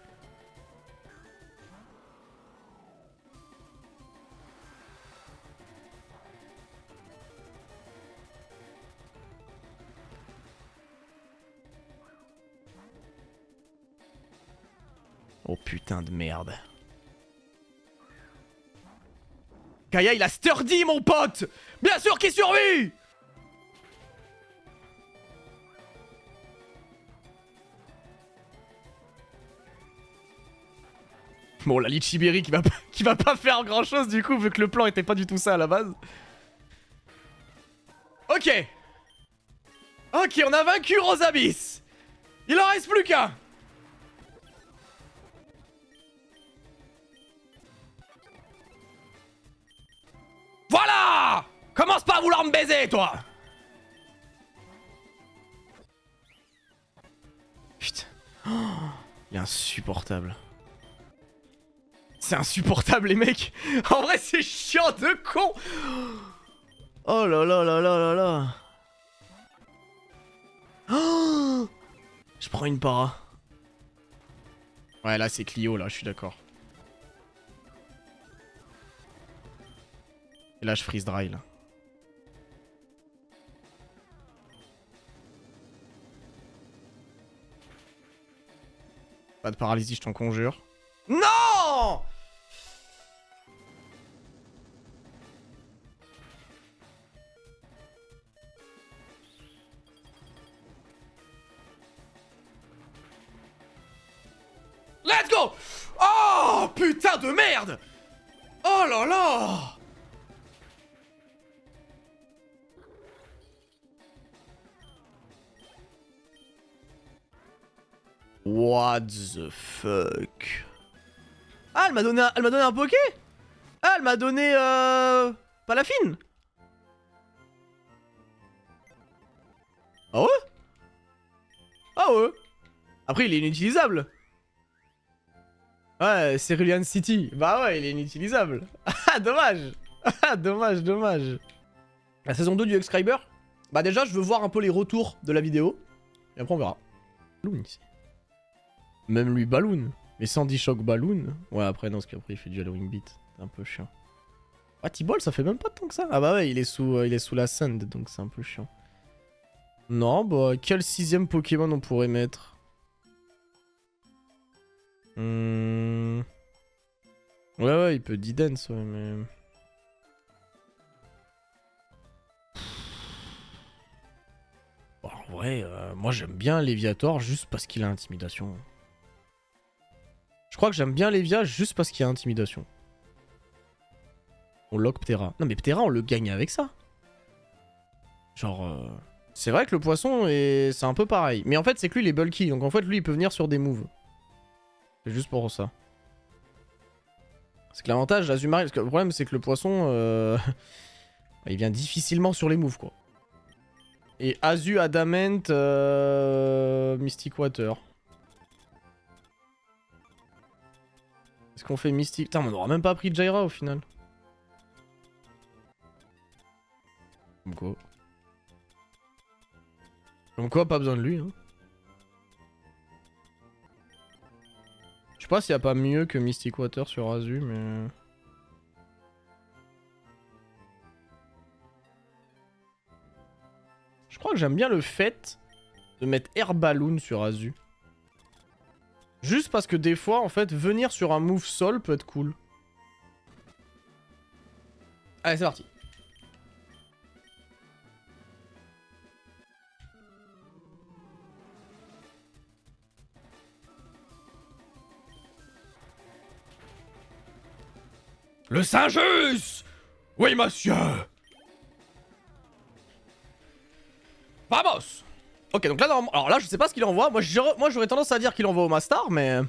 Oh putain de merde. Kaya, il a Sturdy, mon pote! Bien sûr qu'il survit! Bon, la Lichiberi qui va pas faire grand chose du coup, vu que le plan était pas du tout ça à la base. Ok. Ok, on a vaincu Rosabis. Il en reste plus qu'un. Voilà! Commence pas à vouloir me baiser, toi! Putain. Oh, il est insupportable. C'est insupportable, les mecs. En vrai, c'est chiant de con. Oh là là là là là là. Oh, je prends une para. Ouais, là, c'est Clio, là, je suis d'accord. Et là, je freeze dry, là. Pas de paralysie, je t'en conjure. Non! Let's go! Oh, putain de merde! Oh là là! What the fuck? Ah, elle m'a donné un poké? Ah, elle m'a donné Palafine? Ah ouais? Ah ouais? Après, il est inutilisable. Ouais, Cerulean City. Bah ouais, il est inutilisable. Ah, dommage. Ah, dommage, dommage. La saison 2 du Excalibur. Bah déjà, je veux voir un peu les retours de la vidéo. Et après, on verra. Balloon ici. Même lui, Balloon. Mais Sandy Shock Balloon. Ouais, après, non, parce qu'après, il fait du Halloween Beat. C'est un peu chiant. Ah, T-Ball, ça fait même pas tant que ça. Ah bah ouais, il est sous la Sand, donc c'est un peu chiant. Non, bah, quel 6ème Pokémon on pourrait mettre? Ouais, ouais, il peut D-Dance, ouais, mais... Bon, en vrai, moi j'aime bien Léviator juste parce qu'il a Intimidation. Je crois que j'aime bien Lévia juste parce qu'il a Intimidation. On lock Ptera. Non mais Ptera, on le gagne avec ça. Genre... C'est vrai que le poisson, c'est un peu pareil. Mais en fait, c'est que lui, il est bulky. Donc en fait, lui, il peut venir sur des moves. C'est juste pour ça. C'est que l'avantage d'Azumarill... Parce que le problème, c'est que le poisson... il vient difficilement sur les moves, quoi. Et Azu, Adamant, Mystic Water. Est-ce qu'on fait Mystic... Putain, on n'aura même pas pris Jaira, au final. Comme quoi. Comme quoi, pas besoin de lui, hein. Je sais pas s'il n'y a pas mieux que Mystic Water sur Azu, mais... Je crois que j'aime bien le fait de mettre Air Balloon sur Azu. Juste parce que des fois, en fait, venir sur un move sol peut être cool. Allez, c'est parti. Le Singus! Oui, monsieur! Vamos! Ok, donc là, alors là, je sais pas ce qu'il envoie. Moi, j'aurais tendance à dire qu'il envoie au Mastar, mais...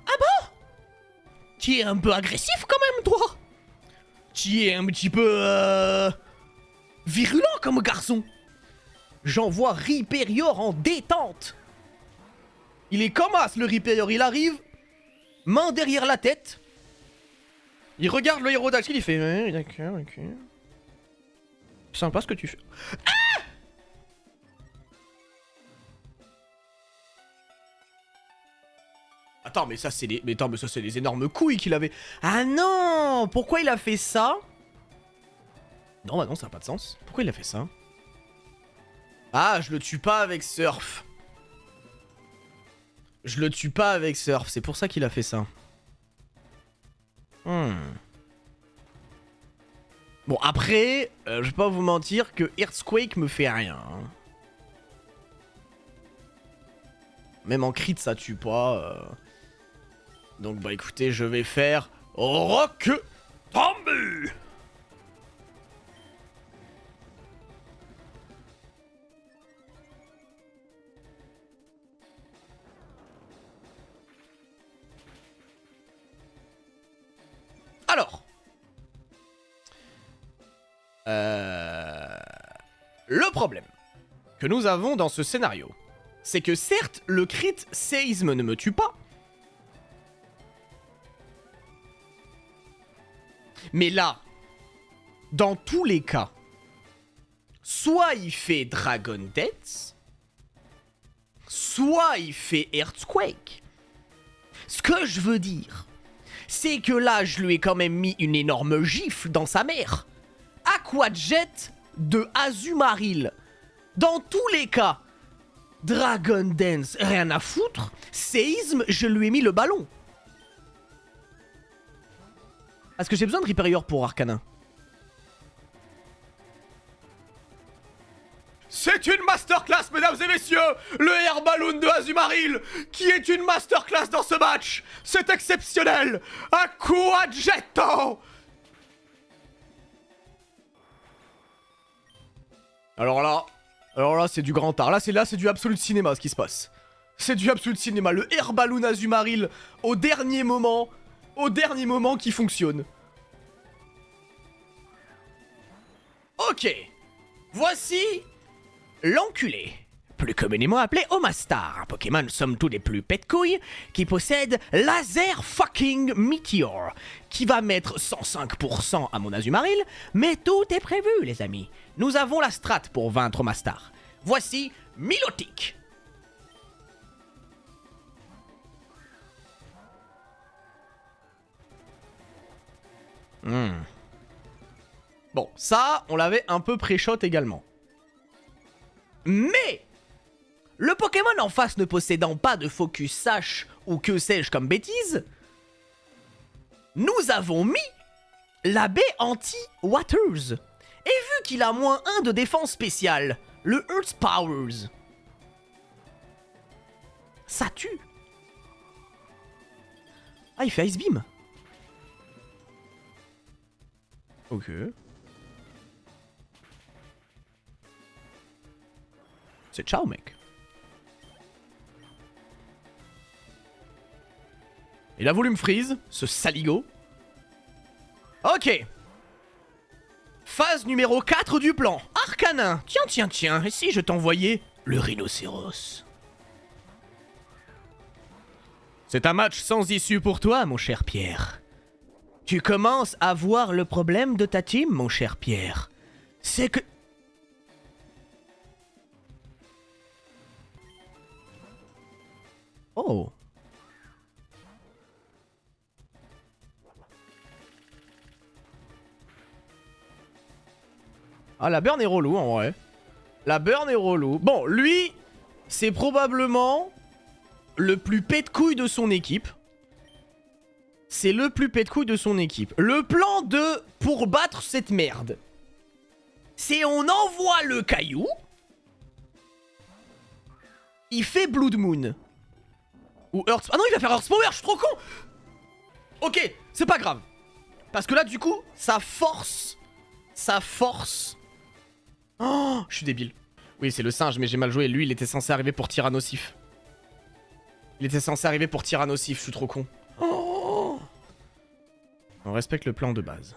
Ah bon? Tu es un peu agressif quand même, toi? Tu es un petit peu... virulent comme garçon. J'envoie Rhyperior en détente. Il est comme As, le Rhyperior. Il arrive, main derrière la tête. Il regarde le Hérodactyl, il fait... Ouais, d'accord, ok. Sympa ce que tu fais. Ah! Attends, mais ça c'est les... Mais attends, mais ça c'est les énormes couilles qu'il avait. Ah non! Pourquoi il a fait ça? Non, bah non, ça n'a pas de sens. Pourquoi il a fait ça? Ah, je le tue pas avec Surf. Je le tue pas avec Surf, c'est pour ça qu'il a fait ça. Bon, après, je vais pas vous mentir que Earthquake me fait rien. Hein. Même en crit, ça tue pas. Donc, bah écoutez, je vais faire Rock Tombu. Alors, le problème que nous avons dans ce scénario, c'est que certes, le crit séisme ne me tue pas, mais là, dans tous les cas, soit il fait Dragon Death, soit il fait Earthquake. Ce que je veux dire, c'est que là, je lui ai quand même mis une énorme gifle dans sa mère. Aqua Jet de Azumarill. Dans tous les cas, Dragon Dance, rien à foutre. Séisme, je lui ai mis le ballon. Est-ce que j'ai besoin de Riperior pour Arcanin? C'est une masterclass, mesdames et messieurs. Le Air Balloon de Azumarill, qui est une masterclass dans ce match. C'est exceptionnel. Un coup à jettant. Alors là, c'est du grand art. Là, c'est du absolu cinéma, ce qui se passe. C'est du absolu cinéma. Le Air Balloon Azumarill, au dernier moment qui fonctionne. Ok. Voici l'enculé, plus communément appelé Omastar, un Pokémon somme tout des plus pète-couilles, qui possède Laser Fucking Meteor, qui va mettre 105% à mon Azumarill, mais tout est prévu les amis. Nous avons la strat pour vaincre Omastar. Voici Milotic. Bon, ça, on l'avait un peu pré-shot également. Mais le Pokémon en face ne possédant pas de focus sache ou que sais-je comme bêtise, nous avons mis la baie anti-Waters. Et vu qu'il a -1 de défense spéciale, le Earth Powers, ça tue. Ah, il fait Ice Beam. Ok. C'est ciao, mec. Il a voulu me freeze, ce saligo. Ok. Phase numéro 4 du plan. Arcanin. Tiens. Et si je t'envoyais le rhinocéros? C'est un match sans issue pour toi, mon cher Pierre. Tu commences à voir le problème de ta team, mon cher Pierre. C'est que... Oh. Ah, la burn est relou en vrai. La burn est relou. Bon, lui, c'est probablement le plus pète-couille de son équipe. C'est le plus pète-couille de son équipe. Le plan pour battre cette merde, c'est on envoie le caillou. Il fait Blood Moon. Ou Earth... Ah non, il va faire Earth Power, je suis trop con. Ok, c'est pas grave. Parce que là, du coup, ça force... Oh, je suis débile. Oui, c'est le singe, mais j'ai mal joué. Lui, il était censé arriver pour Tyrannosif. Je suis trop con. Oh. On respecte le plan de base.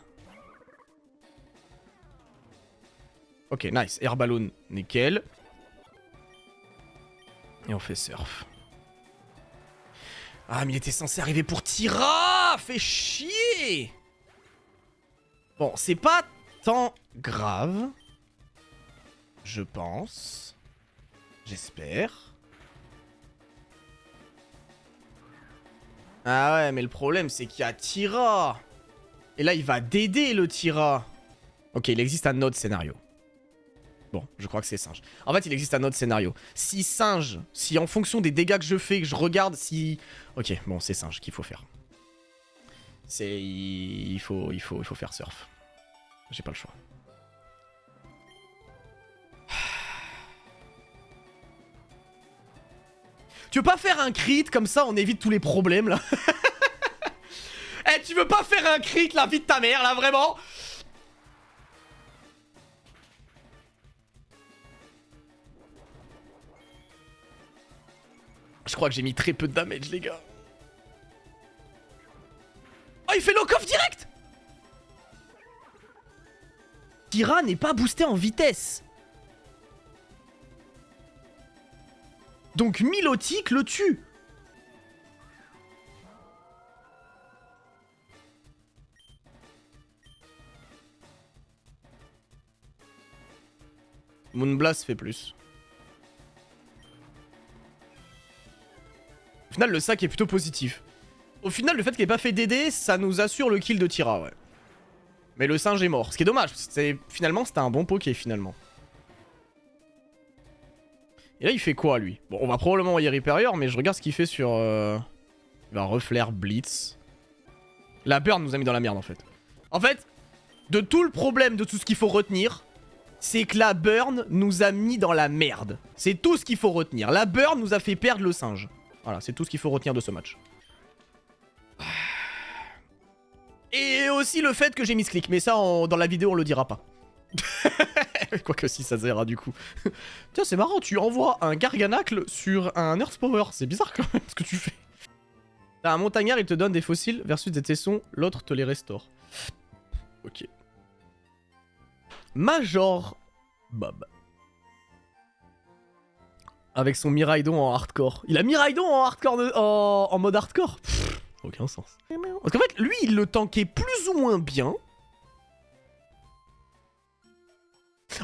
Ok, nice. Air Balloon, nickel. Et on fait Surf. Ah, mais il était censé arriver pour Tyra. Fait chier. Bon, c'est pas tant grave. Je pense. J'espère. Ah ouais, mais le problème, c'est qu'il y a Tyra. Et là, il va d'aider le Tyra. Ok, il existe un autre scénario. Bon, je crois que c'est singe. En fait, il existe un autre scénario. Si singe, si en fonction des dégâts que je fais, que je regarde si... Ok, bon, c'est singe qu'il faut faire. C'est... Il faut faire surf. J'ai pas le choix. Tu veux pas faire un crit, comme ça on évite tous les problèmes, là? Eh, tu veux pas faire un crit, la vie de ta mère, là, vraiment? Je crois que j'ai mis très peu de damage, les gars. Oh, il fait lock-off direct! Tyra n'est pas boosté en vitesse. Donc Milotic le tue. Moonblast fait plus. Au final, le sac est plutôt positif. Au final, le fait qu'il ait pas fait DD, ça nous assure le kill de Tyra, ouais. Mais le singe est mort. Ce qui est dommage, parce que finalement, c'était un bon poké, finalement. Et là, il fait quoi, lui? Bon, on va probablement envoyer Reaper, mais je regarde ce qu'il fait sur... Il va reflair Blitz. La burn nous a mis dans la merde, en fait. En fait, de tout le problème, de tout ce qu'il faut retenir, c'est que la burn nous a mis dans la merde. C'est tout ce qu'il faut retenir. La burn nous a fait perdre le singe. Voilà, c'est tout ce qu'il faut retenir de ce match. Et aussi le fait que j'ai mis ce clic, mais ça, dans la vidéo, on le dira pas. Quoique si, ça ira du coup. Tiens, c'est marrant, tu envoies un Garganacle sur un Earth Power. C'est bizarre quand même ce que tu fais. T'as un montagnard, il te donne des fossiles versus des tessons, l'autre te les restaure. Ok. Major Bob. Avec son Miraidon en hardcore. Il a Miraidon en hardcore, en mode hardcore. Pff, aucun sens. Parce qu'en fait, lui, il le tankait plus ou moins bien.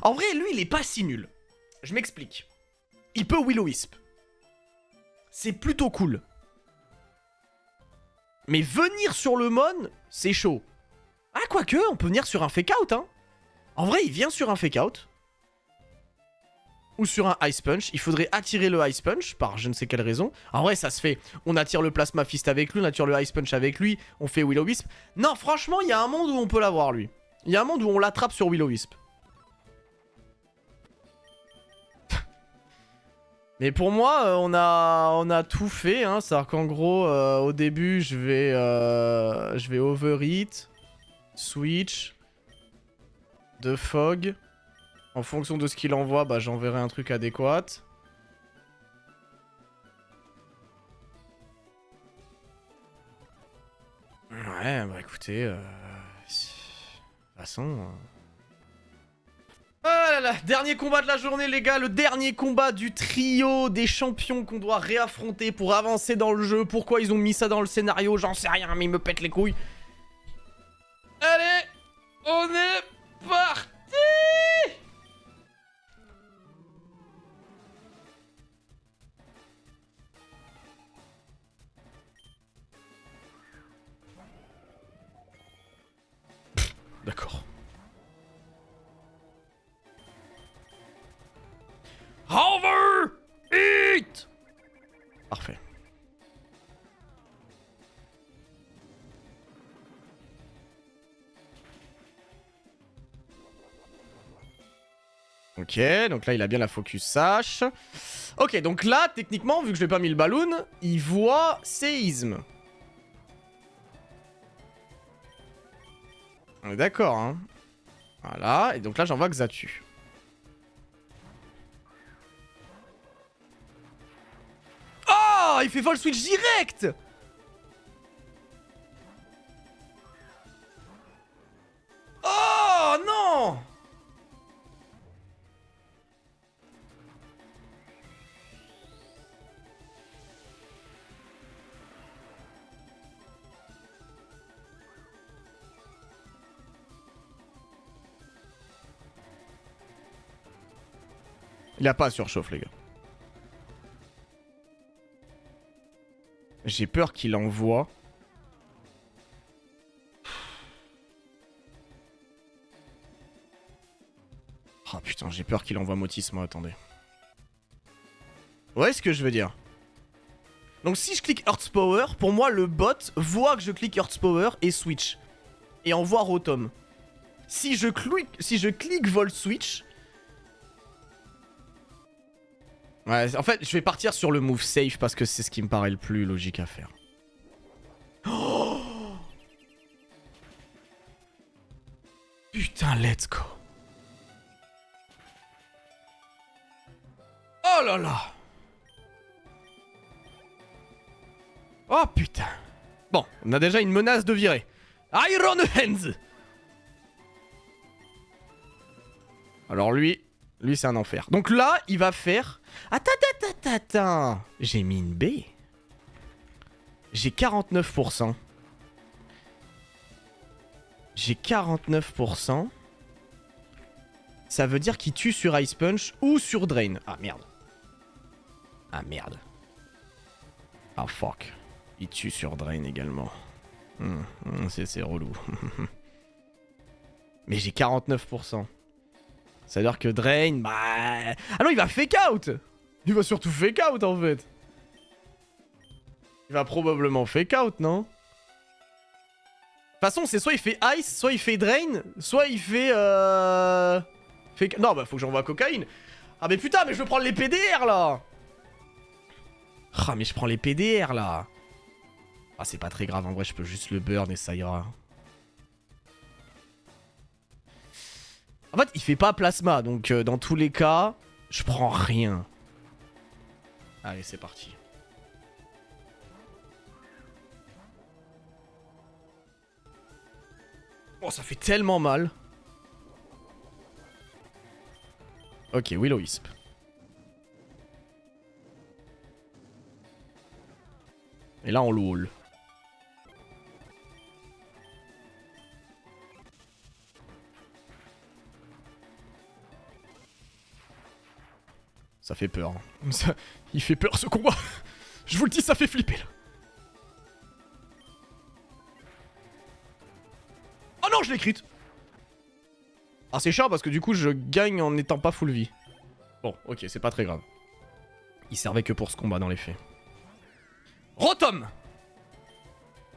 En vrai, lui, il est pas si nul. Je m'explique. Il peut Will-O-Wisp. C'est plutôt cool. Mais venir sur le Mon, c'est chaud. Ah, quoique, on peut venir sur un fake-out, hein. En vrai, il vient sur un fake-out. Ou sur un Ice Punch. Il faudrait attirer le Ice Punch, par je ne sais quelle raison. En vrai, ça se fait. On attire le Plasma Fist avec lui, on attire le Ice Punch avec lui, on fait Will-O-Wisp. Non, franchement, il y a un monde où on peut l'avoir, lui. Il y a un monde où on l'attrape sur Will-O-Wisp. Mais pour moi, on a tout fait, hein. C'est-à-dire qu'en gros, au début, je vais overheat, switch, de fog. En fonction de ce qu'il envoie, bah, j'enverrai un truc adéquat. Ouais, bah écoutez, de toute façon... Oh là là, dernier combat de la journée les gars, le dernier combat du trio des champions qu'on doit réaffronter pour avancer dans le jeu. Pourquoi ils ont mis ça dans le scénario, j'en sais rien, mais ils me pètent les couilles. Allez, on est parti. D'accord. Overheat. Parfait. Ok, donc là il a bien la focus sash. Ok, donc là, techniquement, vu que je n'ai pas mis le balloon, il voit séisme. On est d'accord, hein. Voilà, et donc là j'envoie Xatu. Oh, il fait vol switch direct. Oh non. Il a pas surchauffe, les gars. J'ai peur qu'il envoie. Ah oh, putain, j'ai peur qu'il envoie Motis, moi, attendez. Ouais, ce que je veux dire. Donc si je clique Earth Power, pour moi, le bot voit que je clique Earth Power et switch. Et envoie Rotom. Si je clique Volt Switch... Ouais, en fait, je vais partir sur le move safe parce que c'est ce qui me paraît le plus logique à faire. Oh putain, let's go. Oh là là. Oh putain. Bon, on a déjà une menace de virer. Iron Hands. Alors lui c'est un enfer. Donc là, il va faire... Attends. J'ai mis une B. J'ai 49%. J'ai 49%. Ça veut dire qu'il tue sur Ice Punch ou sur Drain. Ah merde. Ah merde. Ah fuck. Il tue sur Drain également. C'est relou. Mais j'ai 49%. Ça veut dire que Drain, bah... Ah non, il va fake out. Il va surtout fake out en fait. Il va probablement fake out, non? De toute façon, c'est soit il fait ice, soit il fait drain, soit il fait Non, bah faut que j'envoie cocaïne. Ah mais putain, mais je veux prendre les PDR là. Ah mais je prends les PDR là. Ah c'est pas très grave, en vrai je peux juste le burn et ça ira. En fait, il fait pas plasma, donc dans tous les cas, je prends rien. Allez, c'est parti. Oh, ça fait tellement mal. Ok, Will-O-Wisp. Et là, on le wall. Ça fait peur. Hein. Ça, il fait peur ce combat. Je vous le dis, ça fait flipper là. Oh non, je l'ai crit. Ah, c'est chiant parce que du coup, je gagne en n'étant pas full vie. Bon, ok, c'est pas très grave. Il servait que pour ce combat dans les faits. Rotom!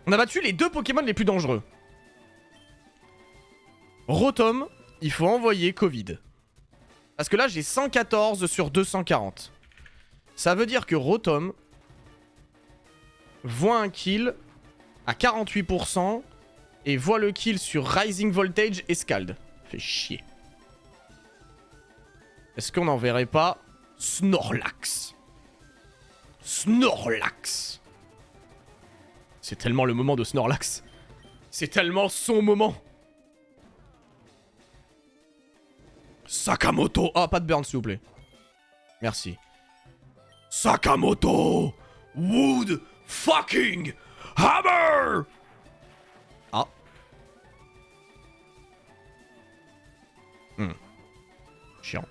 On a battu les deux Pokémon les plus dangereux. Rotom, il faut envoyer Covid. Parce que là, j'ai 114 sur 240. Ça veut dire que Rotom voit un kill à 48% et voit le kill sur Rising Voltage et Scald. Fait chier. Est-ce qu'on n'enverrait pas Snorlax? Snorlax. C'est tellement le moment de Snorlax. C'est tellement son moment. Sakamoto. Ah, pas de burn, s'il vous plaît. Merci. Sakamoto Wood fucking Hammer. Ah. Chiant.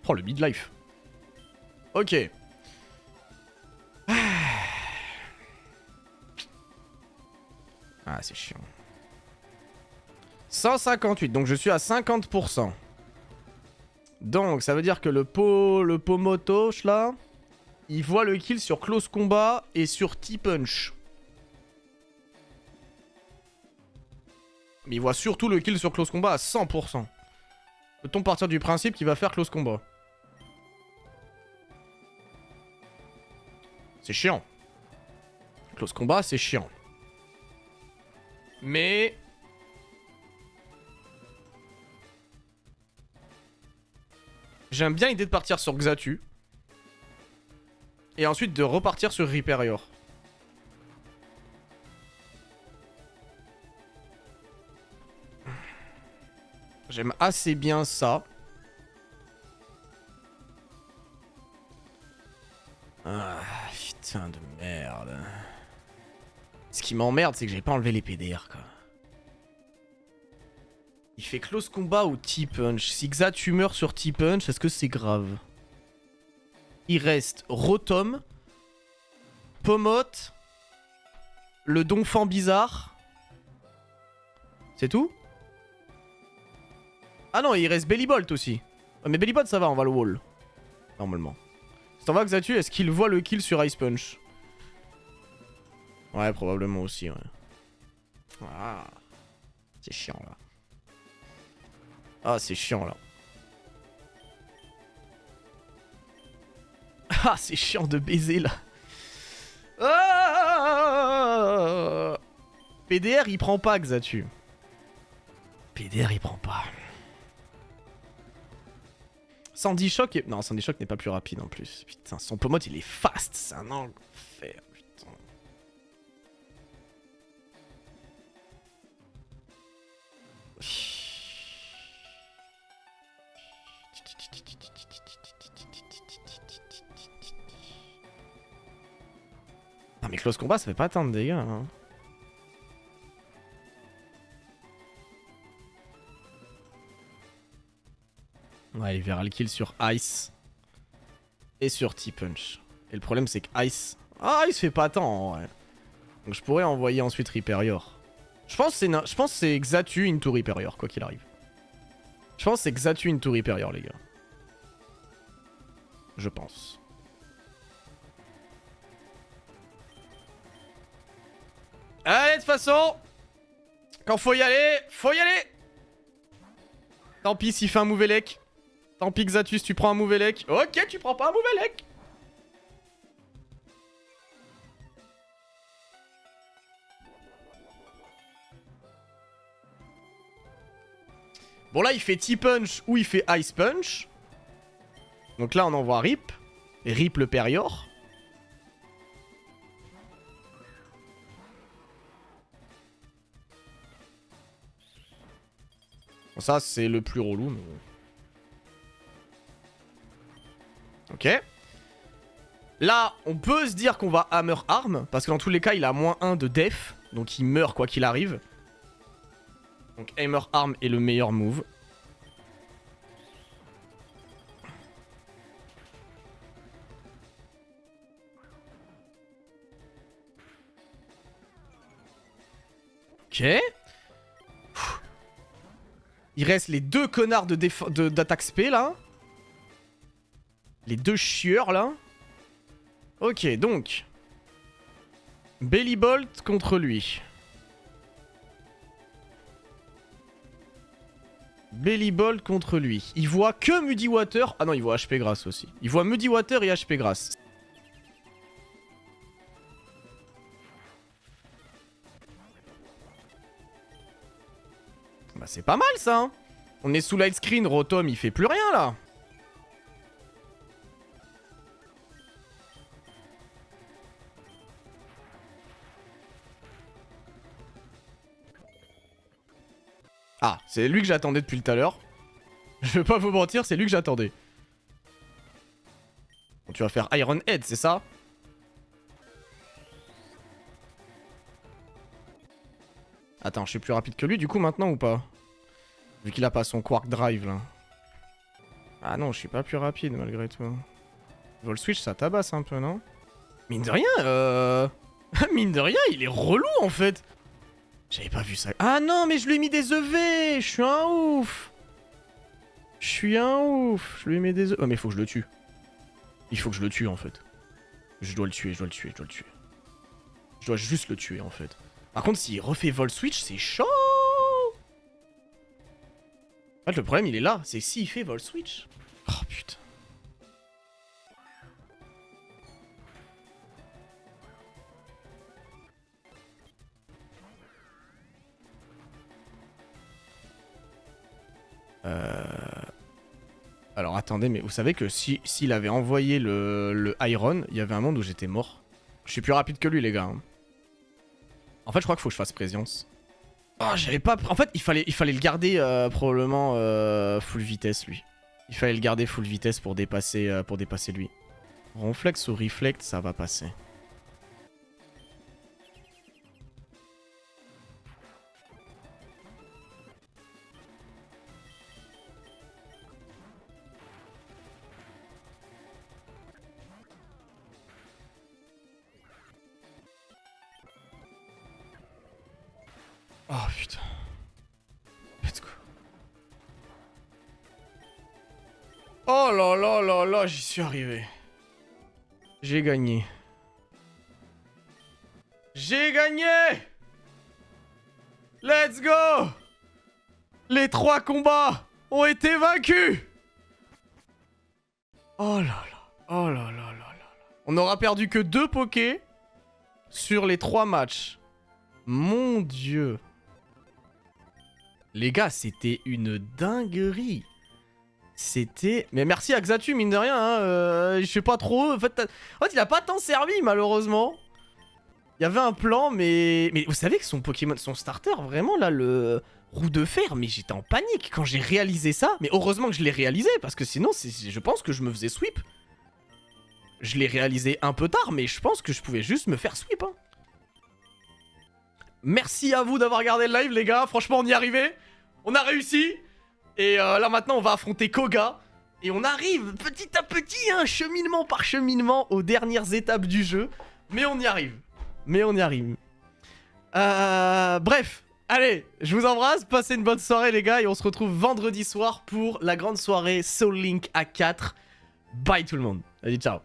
Oh, le midlife. Ok. Ah, c'est chiant. 158, donc je suis à 50%. Donc, ça veut dire que le Pomotosh, là, il voit le kill sur Close Combat et sur T-Punch. Mais il voit surtout le kill sur Close Combat à 100%. Peut-on partir du principe qu'il va faire Close Combat? C'est chiant. Close Combat, c'est chiant. Mais... j'aime bien l'idée de partir sur Xatu. Et ensuite de repartir sur Rhyperior. J'aime assez bien ça. Ah, putain de merde. Ce qui m'emmerde, c'est que j'ai pas enlevé les PDR, quoi. Il fait Close Combat ou T-Punch. Si Xatu meurt sur T-Punch, est-ce que c'est grave? Il reste Rotom, Pomote, le Donphan bizarre. C'est tout? Ah non, il reste Bellibolt aussi. Mais Bellibolt, ça va, on va le wall. Normalement. Si t'en vas Xatu, est-ce qu'il voit le kill sur Ice Punch? Ouais, probablement aussi, ouais. Ah. C'est chiant, là. Ah, c'est chiant, là. Ah, c'est chiant de baiser, là. Ah PDR, il prend pas, Xatu. PDR, il prend pas. Sandy Shock est... non, Sandy Shock n'est pas plus rapide en plus. Putain, son Pomote, il est fast. C'est un enfer, putain. Non mais Close Combat, ça fait pas tant de dégâts, hein. Ouais, il verra le kill sur Ice et sur T-Punch. Et le problème, c'est que Ice... ah, Ice fait pas tant, ouais. Donc je pourrais envoyer ensuite Rhyperior. Je pense que c'est Xatu into Rhyperior, quoi qu'il arrive. Je pense que c'est Xatu into Rhyperior, les gars. je pense. Allez, de toute façon, quand faut y aller, faut y aller. Tant pis s'il fait un Mouvelec. Tant pis Xatus, tu prends un Mouvelec. Ok, tu prends pas un Mouvelec. Bon là il fait T-Punch ou il fait Ice Punch. Donc là on envoie Rip. Et Rip le Perior. Bon, ça c'est le plus relou. Mais... ok. Là on peut se dire qu'on va Hammer Arm. Parce que dans tous les cas il a -1 de def. Donc il meurt quoi qu'il arrive. Donc Hammer Arm est le meilleur move. Ok. Il reste les deux connards d'attaque spé là. Les deux chieurs là. Ok, donc. Bellybolt contre lui. Bellybolt contre lui. Il voit que Muddy Water. Ah non, il voit HP Grass aussi. Il voit Muddy Water et HP Grass. Bah c'est pas mal ça hein. On est sous light screen, Rotom il fait plus rien là. Ah, c'est lui que j'attendais depuis tout à l'heure. Je vais pas vous mentir, c'est lui que j'attendais. Bon, tu vas faire Iron Head, c'est ça? Attends, je suis plus rapide que lui du coup maintenant ou pas? Vu qu'il a pas son Quark Drive là. Ah non, je suis pas plus rapide malgré tout. Vol Switch ça tabasse un peu, non? Mine de rien, mine de rien, il est relou en fait. J'avais pas vu ça. Ah non, mais je lui ai mis des EV. Je suis un ouf. Je suis un ouf. Je lui ai mis des EV. Oh, mais il faut que je le tue. Il faut que je le tue en fait. Je dois le tuer, je dois le tuer, je dois le tuer. Je dois juste le tuer en fait. Par contre, s'il refait Vol Switch, c'est chaud. En fait, le problème, il est là. C'est s'il fait Vol Switch. Oh putain. Alors attendez, mais vous savez que s'il avait envoyé le Iron, il y avait un monde où j'étais mort. Je suis plus rapide que lui les gars. Hein. En fait je crois qu'il faut que je fasse présence. Oh j'avais pas... En fait il fallait le garder probablement full vitesse lui. Il fallait le garder full vitesse pour dépasser lui. Ronflex ou Reflect ça va passer. Oh putain. Let's go. Oh là là là là, j'y suis arrivé. J'ai gagné. J'ai gagné! Let's go! Les 3 combats ont été vaincus! Oh là là. Oh là là là là. On n'aura perdu que 2 pokés sur les 3 matchs. Mon dieu. Les gars, c'était une dinguerie. C'était... Mais merci à Xatu, mine de rien. Hein, je sais pas trop. En fait, il a pas tant servi, malheureusement. Il y avait un plan, mais vous savez que son Pokémon, son starter, vraiment, là, le roue de fer, mais j'étais en panique quand j'ai réalisé ça. Mais heureusement que je l'ai réalisé, parce que sinon, je pense que je me faisais sweep. Je l'ai réalisé un peu tard, mais je pense que je pouvais juste me faire sweep. Hein. Merci à vous d'avoir regardé le live les gars, franchement on y est arrivé, on a réussi. Et là maintenant on va affronter Koga. Et on arrive petit à petit, hein, cheminement par cheminement aux dernières étapes du jeu. Mais on y arrive, bref, allez, je vous embrasse, passez une bonne soirée les gars. Et on se retrouve vendredi soir pour la grande soirée Soul Link A4. Bye tout le monde. Allez, ciao.